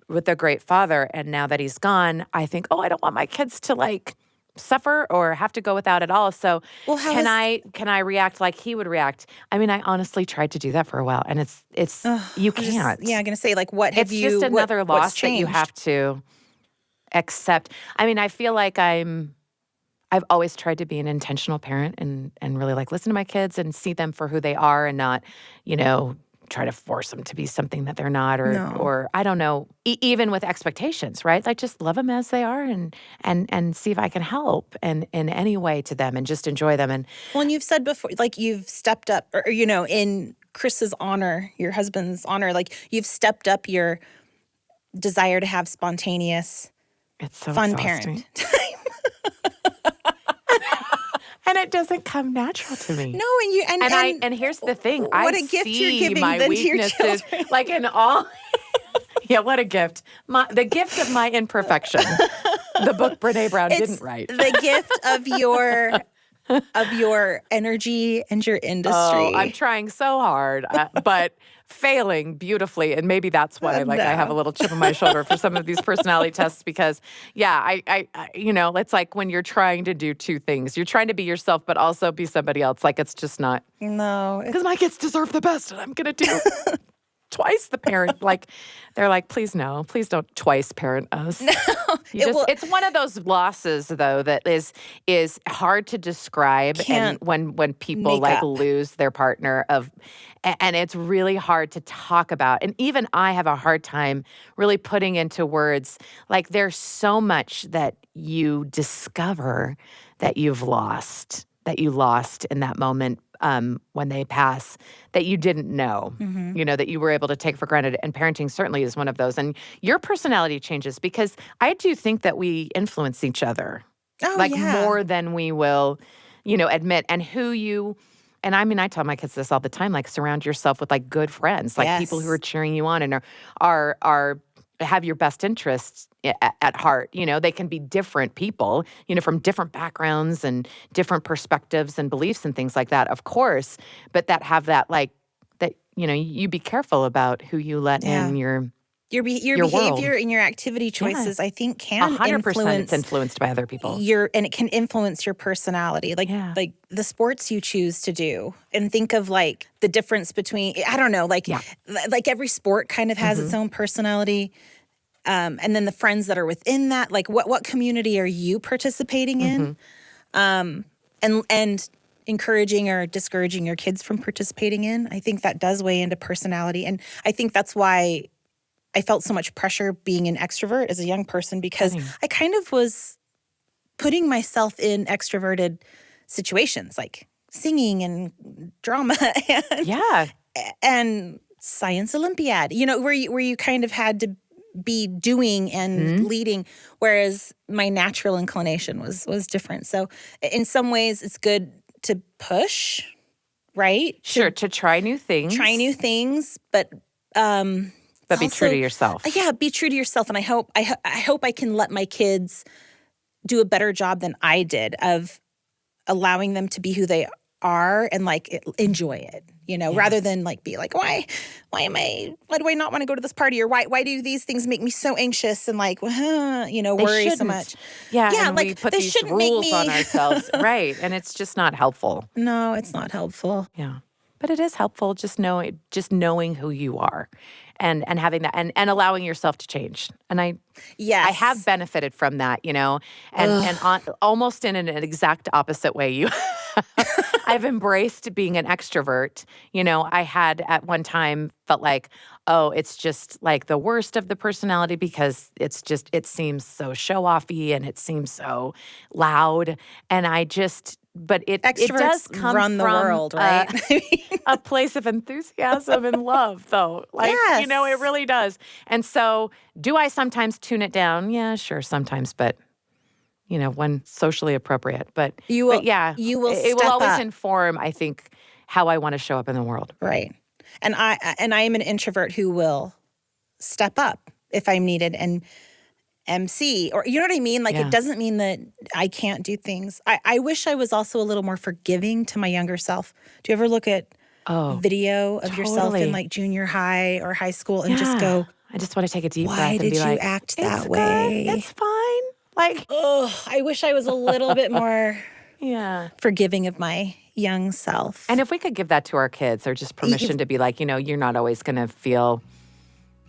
Speaker 1: with a great father. And now that he's gone, I think, oh, I don't want my kids to like suffer or have to go without it all. So
Speaker 2: Well,
Speaker 1: can I react like he would react? I mean, I honestly tried to do that for a while, and it's you can't.
Speaker 2: I'm gonna say, like, what have
Speaker 1: It's
Speaker 2: you?
Speaker 1: just another
Speaker 2: what's
Speaker 1: loss that
Speaker 2: changed?
Speaker 1: you have to accept. I mean, I feel like I've always tried to be an intentional parent and really like listen to my kids and see them for who they are and not, try to force them to be something that they're not or I don't know, even with expectations, right? Like just love them as they are and see if I can help and in any way to them and just enjoy them. And
Speaker 2: Well, and you've said before, like you've stepped up, or in Chris's honor, your husband's honor, like you've stepped up your desire to have spontaneous,
Speaker 1: it's so
Speaker 2: fun
Speaker 1: exhausting.
Speaker 2: parent.
Speaker 1: And it doesn't come natural to me.
Speaker 2: No,
Speaker 1: And here's the thing.
Speaker 2: What
Speaker 1: I
Speaker 2: a gift you're
Speaker 1: see
Speaker 2: giving
Speaker 1: my
Speaker 2: then to your
Speaker 1: weaknesses
Speaker 2: children.
Speaker 1: like in all. Yeah, what a gift. The gift of my imperfection. The book Brené Brown didn't write.
Speaker 2: The gift of your energy and your industry.
Speaker 1: Oh, I'm trying so hard, but failing beautifully. And maybe that's why I have a little chip on my shoulder for some of these personality tests because, I it's like when you're trying to do two things. You're trying to be yourself, but also be somebody else. Like it's just not.
Speaker 2: No.
Speaker 1: Because my kids deserve the best, and I'm going to do twice the parent. Like, they're like, please no, please don't twice parent us. No, it's one of those losses though that is hard to describe, and when people lose their partner and it's really hard to talk about. And even I have a hard time really putting into words. Like, there's so much that you discover that you lost in that moment. When they pass, that you didn't know, that you were able to take for granted. And parenting certainly is one of those. And your personality changes because I do think that we influence each other, more than we will, admit. And and I mean, I tell my kids this all the time, like surround yourself with like good friends, like people who are cheering you on and are have your best interests at heart. They can be different people, from different backgrounds and different perspectives and beliefs and things like that, of course, but that have that you be careful about who you let in your
Speaker 2: behavior
Speaker 1: world.
Speaker 2: and your activity choices, I think, can
Speaker 1: 100%
Speaker 2: influence.
Speaker 1: It's influenced by other people.
Speaker 2: And it can influence your personality, like the sports you choose to do, and think of like the difference between. I don't know, like every sport kind of has its own personality, and then the friends that are within that, like what community are you participating in, and encouraging or discouraging your kids from participating in. I think that does weigh into personality, and I think that's why I felt so much pressure being an extrovert as a young person, because I kind of was putting myself in extroverted situations, like singing and drama and science Olympiad, where you kind of had to be doing and leading, whereas my natural inclination was different. So in some ways it's good to push right?
Speaker 1: Sure, to try new things.
Speaker 2: Try new things, but
Speaker 1: be true to yourself.
Speaker 2: Yeah, be true to yourself. And I hope I can let my kids do a better job than I did of allowing them to be who they are and enjoy it, rather than be like, why do I not want to go to this party? Or why do these things make me so anxious and worry so much?
Speaker 1: Yeah, and we put
Speaker 2: they
Speaker 1: these
Speaker 2: shouldn't make
Speaker 1: rules
Speaker 2: me
Speaker 1: on ourselves. Right. And it's just not helpful.
Speaker 2: No, it's not helpful.
Speaker 1: Yeah. But it is helpful just knowing who you are and having that and allowing yourself to change. And I have benefited from that, almost in an exact opposite way. I've embraced being an extrovert. I had at one time felt like, oh, it's just like the worst of the personality because it seems so show-offy and it seems so loud. And but it does come
Speaker 2: run the
Speaker 1: from
Speaker 2: world, right?
Speaker 1: a place of enthusiasm and love, though.
Speaker 2: Yes.
Speaker 1: It really does. And so do I sometimes tune it down? Yeah, sure, sometimes, but when socially appropriate. But
Speaker 2: you will
Speaker 1: it will always inform, I think, how I want to show up in the world.
Speaker 2: Right. And I am an introvert who will step up if I'm needed and MC, or you know what I mean? It doesn't mean that I can't do things. I wish I was also a little more forgiving to my younger self. Do you ever look at video of yourself in junior high or high school and just go,
Speaker 1: I just want to take a deep breath and
Speaker 2: be
Speaker 1: like,
Speaker 2: why did you act that way?
Speaker 1: It's fine.
Speaker 2: I wish I was a little bit more forgiving of my young self.
Speaker 1: And if we could give that to our kids, or just permission to be like, you're not always going to feel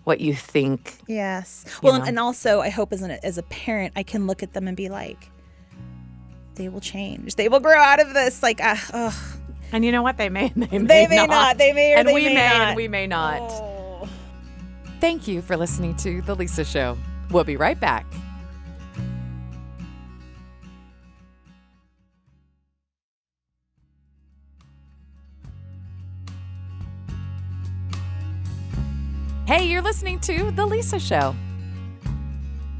Speaker 1: what you think.
Speaker 2: Yes. Well, and also I hope as a parent, I can look at them and be like, they will change. They will grow out of this.
Speaker 1: And you know what? They may not.
Speaker 2: They may not. They may or
Speaker 1: and
Speaker 2: they
Speaker 1: we
Speaker 2: may not.
Speaker 1: And we may not.
Speaker 2: Oh.
Speaker 1: Thank you for listening to The Lisa Show. We'll be right back. Hey, you're listening to The Lisa Show.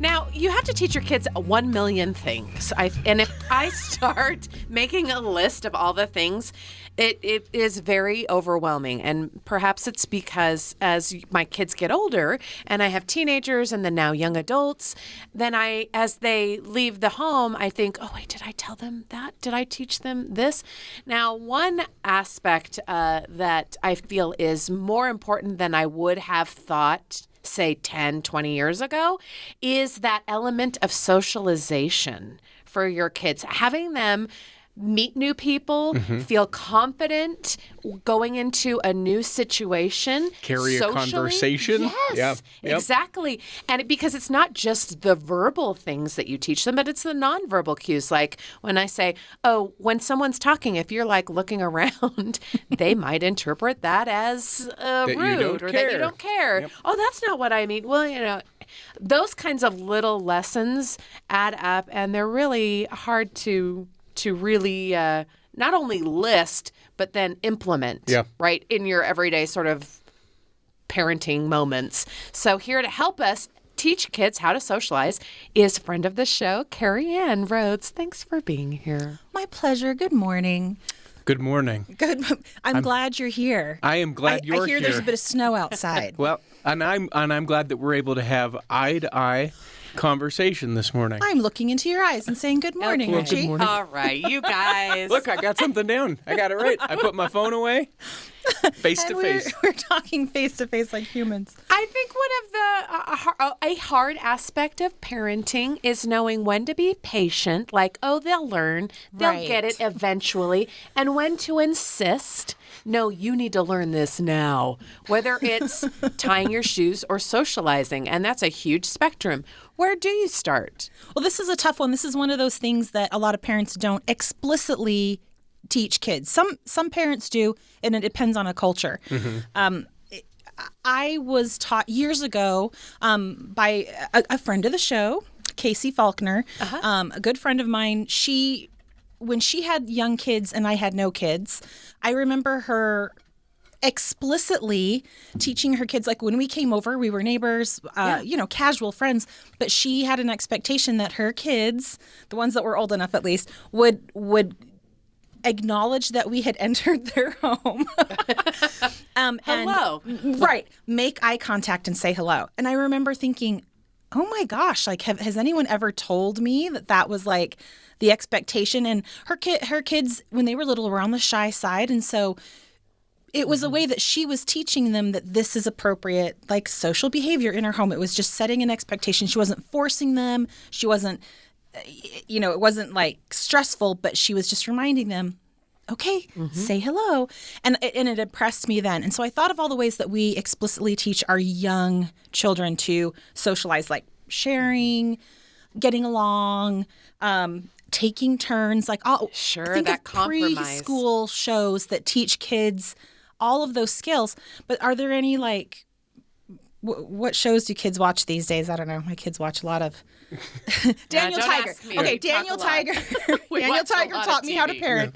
Speaker 4: Now, you have to teach your kids 1 million things. And if I start making a list of all the things, it is very overwhelming. And perhaps it's because as my kids get older and I have teenagers and then now young adults, then as they leave the home, I think, oh, wait, did I tell them that? Did I teach them this? Now, one aspect that I feel is more important than I would have thought, say 10, 20 years ago, is that element of socialization for your kids. Having them meet new people, feel confident going into a new situation.
Speaker 5: Carry
Speaker 4: socially.
Speaker 5: A conversation.
Speaker 4: Yes, exactly. And because it's not just the verbal things that you teach them, but it's the nonverbal cues. Like when I say, oh, when someone's talking, if you're looking around, they might interpret that as rude or that you don't care.
Speaker 5: Yep.
Speaker 4: Oh, that's not what I mean. Well, those kinds of little lessons add up, and they're really hard to really not only list, but then implement, right, in your everyday sort of parenting moments. So here to help us teach kids how to socialize is friend of the show, Carrie Ann Rhodes. Thanks for being here.
Speaker 2: My pleasure. Good morning.
Speaker 5: Good morning.
Speaker 2: Good. I'm glad you're here.
Speaker 5: I am glad you're
Speaker 2: here. I hear there's a bit of snow outside.
Speaker 5: Well, and I'm glad that we're able to have eye-to-eye conversation this morning.
Speaker 2: I'm looking into your eyes and saying good morning,
Speaker 4: Okay.
Speaker 2: Richie.
Speaker 5: Good morning.
Speaker 4: All right, you guys.
Speaker 5: Look, I got something down. I got it right. I put my phone away. Face to face.
Speaker 2: We're talking face to face like humans.
Speaker 4: I think one of a hard aspect of parenting is knowing when to be patient, like, oh, they'll learn, they'll get it eventually, and when to insist, no, you need to learn this now, whether it's tying your shoes or socializing, and that's a huge spectrum. Where do you start?
Speaker 2: Well, this is a tough one. This is one of those things that a lot of parents don't explicitly teach kids. Some parents do, and it depends on a culture. I was taught years ago by a friend of the show, Casey Faulkner, a good friend of mine. When she had young kids and I had no kids, I remember her explicitly teaching her kids, like when we came over, we were neighbors, casual friends, but she had an expectation that her kids, the ones that were old enough at least, would acknowledge that we had entered their home.
Speaker 4: Hello.
Speaker 2: Right. Make eye contact and say hello. And I remember thinking, oh my gosh, like, has anyone ever told me that was like the expectation? And her kids, when they were little, were on the shy side. And so it was a way that she was teaching them that this is appropriate, like social behavior in her home. It was just setting an expectation. She wasn't forcing them. She wasn't, it wasn't like stressful, but she was just reminding them, okay, say hello. And it impressed me then. And so I thought of all the ways that we explicitly teach our young children to socialize, like sharing, getting along, taking turns, like
Speaker 4: Sure,
Speaker 2: think
Speaker 4: that
Speaker 2: of
Speaker 4: compromise.
Speaker 2: preschool shows that teach kids all of those skills. But are there any like what shows do kids watch these days? I don't know. My kids watch a lot of Daniel
Speaker 4: don't
Speaker 2: Tiger.
Speaker 4: ask me.
Speaker 2: Okay,
Speaker 4: We talk
Speaker 2: Daniel
Speaker 4: a lot.
Speaker 2: Tiger.
Speaker 4: We
Speaker 2: Daniel
Speaker 4: watch a
Speaker 2: Tiger
Speaker 4: lot of
Speaker 2: taught me how to
Speaker 4: TV.
Speaker 2: parent.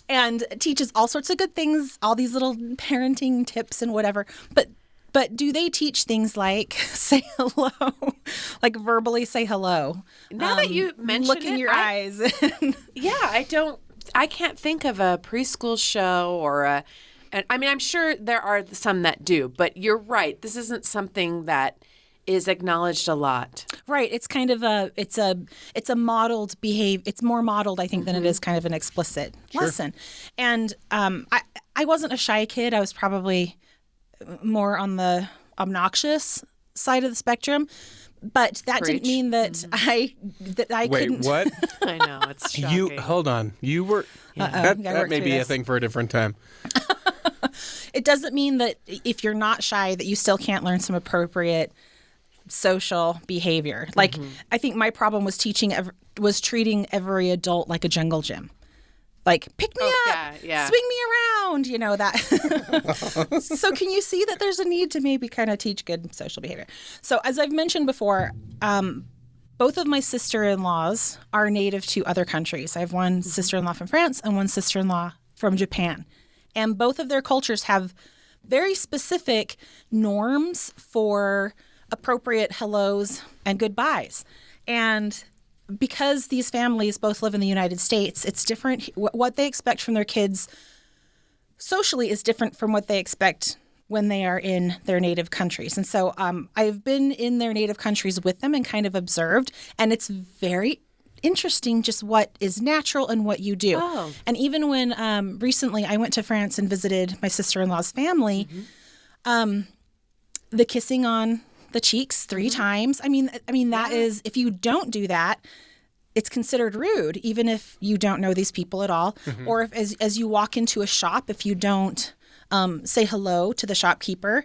Speaker 2: And teaches all sorts of good things, all these little parenting tips and whatever. But do they teach things like say hello, like verbally say hello?
Speaker 4: Now that you mention
Speaker 2: look in
Speaker 4: it,
Speaker 2: your eyes.
Speaker 4: Yeah, I can't think of a preschool show or I mean, I'm sure there are some that do, but you're right. This isn't something that is acknowledged a lot.
Speaker 2: Right. It's kind of it's a modeled behavior. It's more modeled, I think, than it is kind of an explicit lesson. And I wasn't a shy kid. I was probably more on the obnoxious side of the spectrum. But that didn't
Speaker 4: Preach.
Speaker 2: mean that I
Speaker 5: Wait,
Speaker 2: couldn't.
Speaker 5: what?
Speaker 4: I know, it's shocking.
Speaker 5: Hold on. You were.
Speaker 2: gotta
Speaker 5: That
Speaker 2: work
Speaker 5: may
Speaker 2: through
Speaker 5: be a
Speaker 2: this.
Speaker 5: thing for a different time.
Speaker 2: It doesn't mean that if you're not shy that you still can't learn some appropriate social behavior. Like I think my problem was treating every adult like a jungle gym. Like pick me up,
Speaker 4: yeah.
Speaker 2: swing me around, that. So can you see that there's a need to maybe kind of teach good social behavior? So as I've mentioned before, both of my sister-in-laws are native to other countries. I have one sister-in-law from France and one sister-in-law from Japan. And both of their cultures have very specific norms for appropriate hellos and goodbyes. And because these families both live in the United States, it's different. What they expect from their kids socially is different from what they expect when they are in their native countries. And so I've been in their native countries with them and kind of observed, and it's very interesting just what is natural and what you do.
Speaker 4: Oh.
Speaker 2: And even when recently I went to France and visited my sister-in-law's family, the kissing on the cheeks 3 times. I mean that is, if you don't do that, it's considered rude, even if you don't know these people at all. Or if as you walk into a shop, if you don't say hello to the shopkeeper,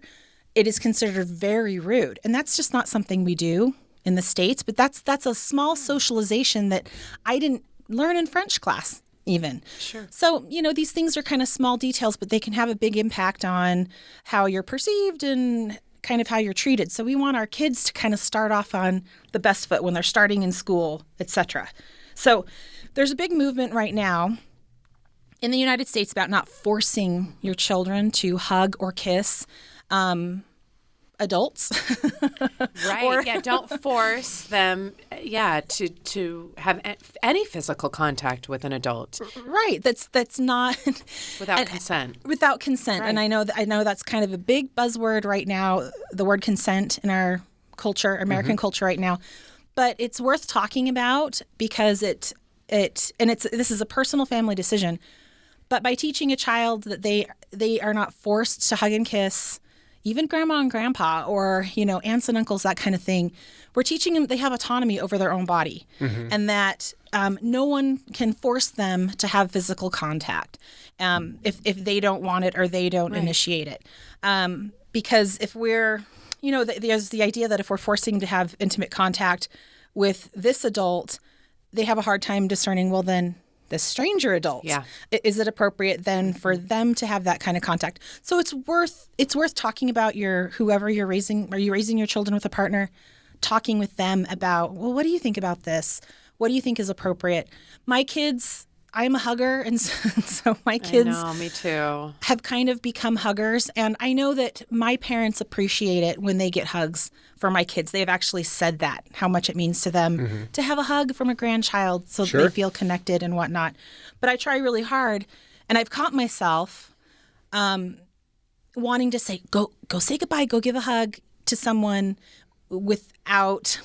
Speaker 2: it is considered very rude. And that's just not something we do in the States. But that's a small socialization that I didn't learn in French class even.
Speaker 4: Sure.
Speaker 2: So, these things are kind of small details, but they can have a big impact on how you're perceived and kind of how you're treated. So we want our kids to kind of start off on the best foot when they're starting in school, etc. So there's a big movement right now in the United States about not forcing your children to hug or kiss adults.
Speaker 4: Right. Don't force them, to have any physical contact with an adult
Speaker 2: Right. That's not
Speaker 4: without consent.
Speaker 2: Without consent.
Speaker 4: Right.
Speaker 2: And I know that's kind of a big buzzword right now, the word consent in our culture, American culture right now. But it's worth talking about because this is a personal family decision. But by teaching a child that they are not forced to hug and kiss even grandma and grandpa or, aunts and uncles, that kind of thing, we're teaching them they have autonomy over their own body and that no one can force them to have physical contact if they don't want it or they don't initiate it. Because if we're, there's the idea that if we're forcing to have intimate contact with this adult, they have a hard time discerning, well, then this stranger adult.
Speaker 4: Yeah.
Speaker 2: Is it appropriate then for them to have that kind of contact? So it's worth talking about whoever you're raising. Are you raising your children with a partner? Talking with them about, well, what do you think about this? What do you think is appropriate? My kids I'm a hugger, and so my kids
Speaker 4: I know, me too.
Speaker 2: have kind of become huggers. And I know that my parents appreciate it when they get hugs from my kids. They've actually said that, how much it means to them to have a hug from a grandchild so that they feel connected and whatnot. But I try really hard, and I've caught myself wanting to say, go say goodbye, go give a hug to someone without...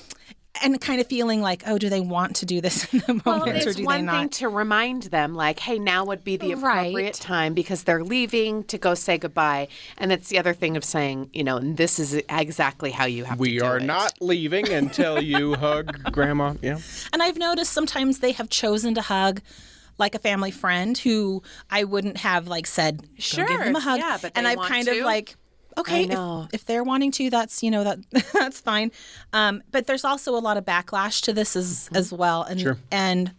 Speaker 2: And kind of feeling like, oh, do they want to do this in the moment,
Speaker 4: Well,
Speaker 2: or
Speaker 4: it's
Speaker 2: do they
Speaker 4: one
Speaker 2: not?
Speaker 4: thing to remind them, like, hey, now would be the appropriate time because they're leaving to go say goodbye. And it's the other thing of saying, this is exactly how you have to do it.
Speaker 5: We are not leaving until you hug Grandma. Yeah.
Speaker 2: And I've noticed sometimes they have chosen to hug like a family friend who I wouldn't have said, go give them a hug.
Speaker 4: Yeah, but
Speaker 2: and
Speaker 4: they
Speaker 2: I've
Speaker 4: want
Speaker 2: kind
Speaker 4: to.
Speaker 2: of okay,
Speaker 4: I know.
Speaker 2: if they're wanting to, that's that's fine. But there's also a lot of backlash to this as well, and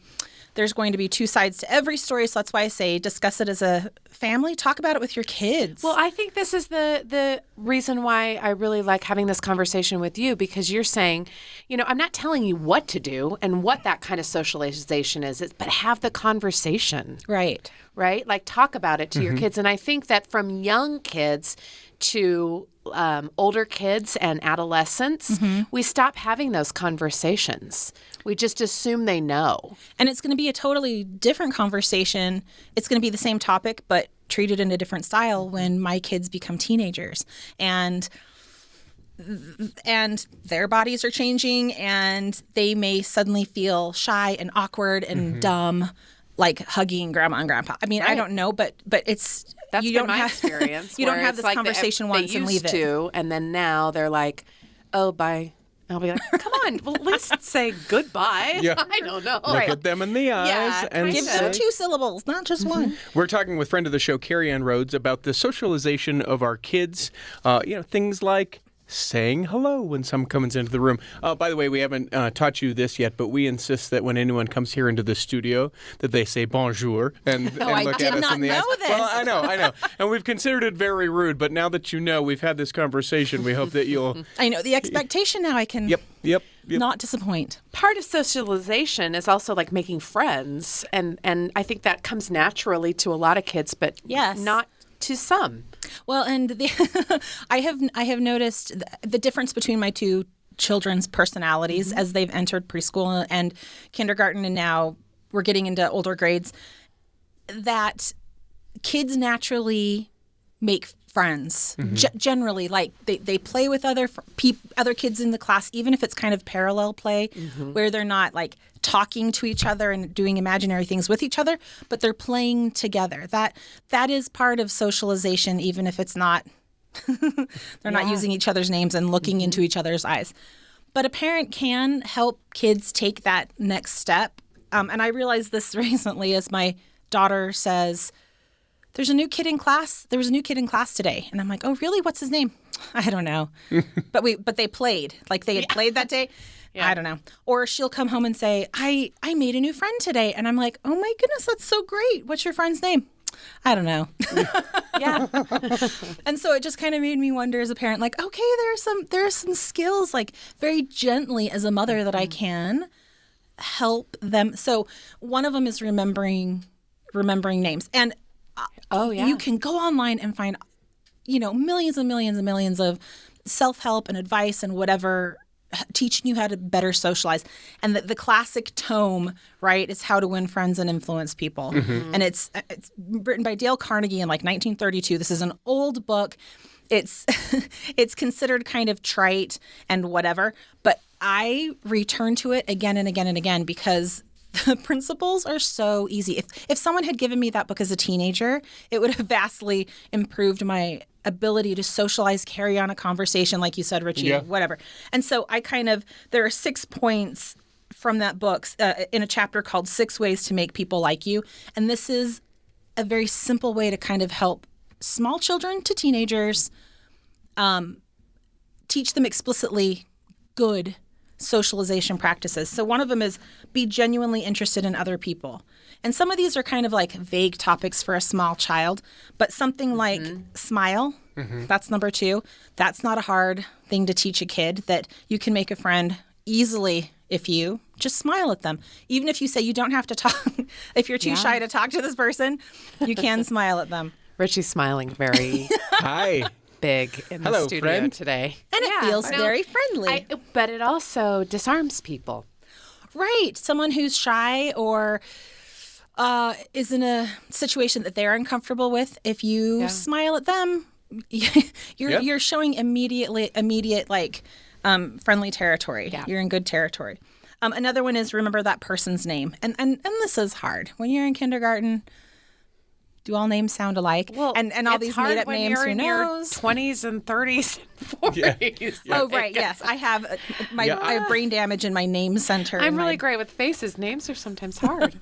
Speaker 2: there's going to be two sides to every story. So that's why I say discuss it as a family. Talk about it with your kids.
Speaker 4: Well, I think this is the reason why I really like having this conversation with you, because you're saying, I'm not telling you what to do and what that kind of socialization is, but have the conversation.
Speaker 2: Right.
Speaker 4: Right? Like talk about it to your kids. And I think that from young kids to older kids and adolescents, we stop having those conversations. We just assume they know.
Speaker 2: And it's going to be a totally different conversation. It's going to be the same topic, but treated in a different style when my kids become teenagers. And their bodies are changing, and they may suddenly feel shy and awkward and dumb, like hugging grandma and grandpa. I mean, I don't know, but it's...
Speaker 4: That's
Speaker 2: you
Speaker 4: been
Speaker 2: don't
Speaker 4: my
Speaker 2: have,
Speaker 4: experience.
Speaker 2: You don't
Speaker 4: where
Speaker 2: have
Speaker 4: it's
Speaker 2: this
Speaker 4: like
Speaker 2: conversation once
Speaker 4: they
Speaker 2: and leave
Speaker 4: used
Speaker 2: it.
Speaker 4: to, and then now they're like, oh, bye. I'll be like, come on, well, at least say goodbye.
Speaker 5: Yeah.
Speaker 4: I don't know.
Speaker 5: Look at them in the eyes
Speaker 4: Yeah,
Speaker 5: and
Speaker 2: Give
Speaker 5: say.
Speaker 2: them 2 syllables, not just one.
Speaker 5: We're talking with friend of the show, Carrie Ann Rhodes, about the socialization of our kids. Things like saying hello when someone comes into the room. By the way, we haven't taught you this yet, but we insist that when anyone comes here into the studio, that they say bonjour and
Speaker 2: I
Speaker 5: look
Speaker 2: did
Speaker 5: at us
Speaker 2: not
Speaker 5: in the
Speaker 2: know
Speaker 5: eyes.
Speaker 2: this.
Speaker 5: Well, I know. And we've considered it very rude, but now that you know, we've had this conversation, we hope that you'll...
Speaker 2: I know the expectation now. I can
Speaker 5: Yep.
Speaker 2: not disappoint.
Speaker 4: Part of socialization is also like making friends, and I think that comes naturally to a lot of kids, but
Speaker 2: Yes.
Speaker 4: not to some.
Speaker 2: Well, and I have noticed the difference between my 2 children's personalities as they've entered preschool and kindergarten, and now we're getting into older grades, that kids naturally make friends. Generally, like they play with other kids in the class, even if it's kind of parallel play, where they're not like talking to each other and doing imaginary things with each other, but they're playing together. That is part of socialization, even if it's not they're not using each other's names and looking into each other's eyes. But a parent can help kids take that next step. And I realized this recently as my daughter says, There was a new kid in class today. And I'm like, oh, really? What's his name? I don't know. But they played. Like they had played that day. Yeah. I don't know. Or she'll come home and say, I made a new friend today. And I'm like, oh my goodness, that's so great. What's your friend's name? I don't know.
Speaker 4: Yeah.
Speaker 2: And so it just kind of made me wonder as a parent, like, okay, there are some skills, like very gently as a mother that I can help them. So one of them is remembering names. And you can go online and find, millions and millions and millions of self-help and advice and whatever, teaching you how to better socialize. And the classic tome, right, is How to Win Friends and Influence People. And it's written by Dale Carnegie in like 1932. This is an old book. It's it's considered kind of trite and whatever, but I return to it again and again and again because the principles are so easy. If someone had given me that book as a teenager, it would have vastly improved my ability to socialize, carry on a conversation, like you said, Richie, whatever. And so there are 6 points from that book in a chapter called 6 Ways to Make People Like You. And this is a very simple way to kind of help small children to teenagers teach them explicitly good socialization practices. So one of them is be genuinely interested in other people. And some of these are kind of like vague topics for a small child, but something like smile, that's number 2. That's not a hard thing to teach a kid, that you can make a friend easily if you just smile at them. Even if you say you don't have to talk, if you're too shy to talk to this person, you can smile at them.
Speaker 4: Richie's smiling very
Speaker 5: Hi.
Speaker 4: big in the
Speaker 5: Hello,
Speaker 4: studio
Speaker 5: friend.
Speaker 4: today.
Speaker 2: And it feels very friendly.
Speaker 4: But it also disarms people.
Speaker 2: Right. Someone who's shy or is in a situation that they're uncomfortable with, if you smile at them, you're showing immediate like friendly territory. Yeah. You're in good territory. Another one is remember that person's name. And this is hard. When you're in kindergarten, do all names sound alike?
Speaker 4: Well,
Speaker 2: and all these made up names, who knows?
Speaker 4: 20s and 30s and 40s.
Speaker 5: Yeah.
Speaker 2: Oh, right. Yes. I have I have brain damage in my name center.
Speaker 4: I'm really great with faces. Names are sometimes hard.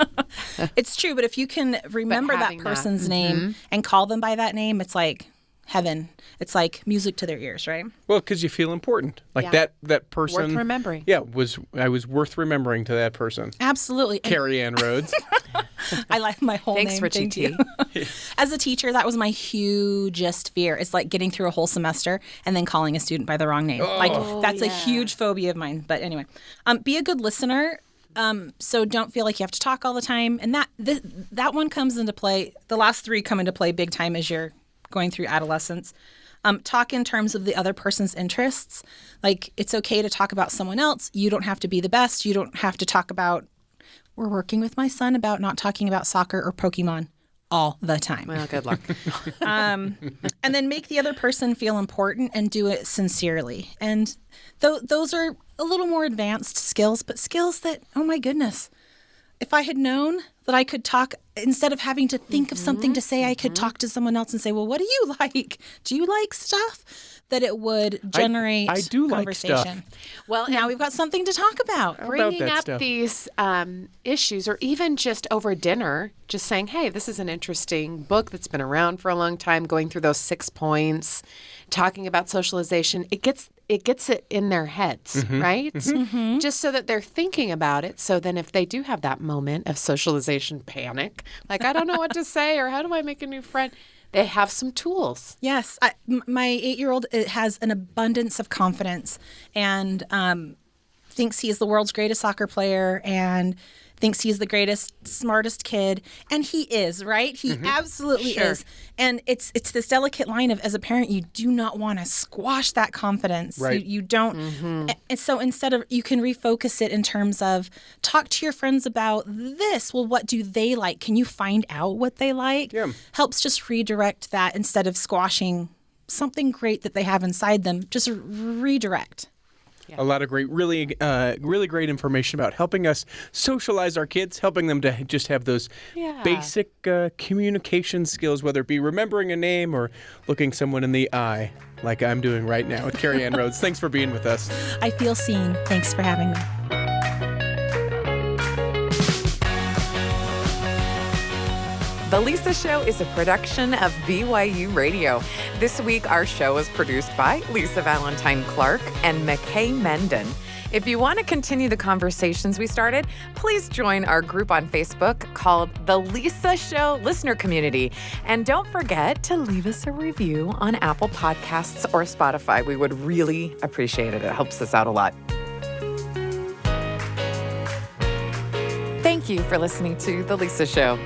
Speaker 2: It's true. But if you can remember that person's name and call them by that name, it's like heaven. It's like music to their ears, right?
Speaker 5: Well, because you feel important. Like that person.
Speaker 4: Worth remembering.
Speaker 5: Yeah, I was worth remembering to that person.
Speaker 2: Absolutely.
Speaker 5: Carrie Ann Rhodes.
Speaker 2: I like my whole
Speaker 4: Thanks,
Speaker 2: name.
Speaker 4: Richie
Speaker 2: Thank
Speaker 4: T.
Speaker 2: you. As a teacher, that was my hugest fear. It's like getting through a whole semester and then calling a student by the wrong name. That's a huge phobia of mine. But anyway, be a good listener. So don't feel like you have to talk all the time. And that one comes into play. The last three come into play big time as you're going through adolescence. Talk in terms of the other person's interests. Like, it's okay to talk about someone else. You don't have to be the best. You don't have to talk about, we're working with my son about not talking about soccer or Pokemon all the time.
Speaker 4: Well, good luck.
Speaker 2: And then make the other person feel important and do it sincerely. And those are a little more advanced skills, but skills that, oh my goodness, if I had known that I could talk, instead of having to think of something to say, I could talk to someone else and say, well, what do you like? Do you like stuff? That it would generate
Speaker 5: I do like
Speaker 2: conversation.
Speaker 5: stuff.
Speaker 4: Well,
Speaker 2: Now we've got something to talk about.
Speaker 4: bringing
Speaker 5: that
Speaker 4: up
Speaker 5: stuff?
Speaker 4: these issues, or even just over dinner, just saying, hey, this is an interesting book that's been around for a long time, going through those 6 points, talking about socialization, it gets it in their heads, right? Just so that they're thinking about it. So then if they do have that moment of socialization panic, like, I don't know what to say, or how do I make a new friend? They have some tools.
Speaker 2: Yes. My 8-year-old has an abundance of confidence and thinks he is the world's greatest soccer player and thinks he's the greatest, smartest kid. And he is, right? He absolutely is. And it's this delicate line of, as a parent, you do not want to squash that confidence.
Speaker 5: Right.
Speaker 2: You don't. And so instead of, you can refocus it in terms of, talk to your friends about this. Well, what do they like? Can you find out what they like?
Speaker 5: Yeah.
Speaker 2: Helps just redirect that instead of squashing something great that they have inside them. Just redirect.
Speaker 5: A lot of great, really great information about helping us socialize our kids, helping them to just have those basic communication skills, whether it be remembering a name or looking someone in the eye, like I'm doing right now with Carrie Ann Rhodes. Thanks for being with us.
Speaker 2: I feel seen. Thanks for having me.
Speaker 1: The Lisa Show is a production of BYU Radio. This week, our show was produced by Lisa Valentine Clark and McKay Menden. If you want to continue the conversations we started, please join our group on Facebook called The Lisa Show Listener Community. And don't forget to leave us a review on Apple Podcasts or Spotify. We would really appreciate it. It helps us out a lot. Thank you for listening to The Lisa Show.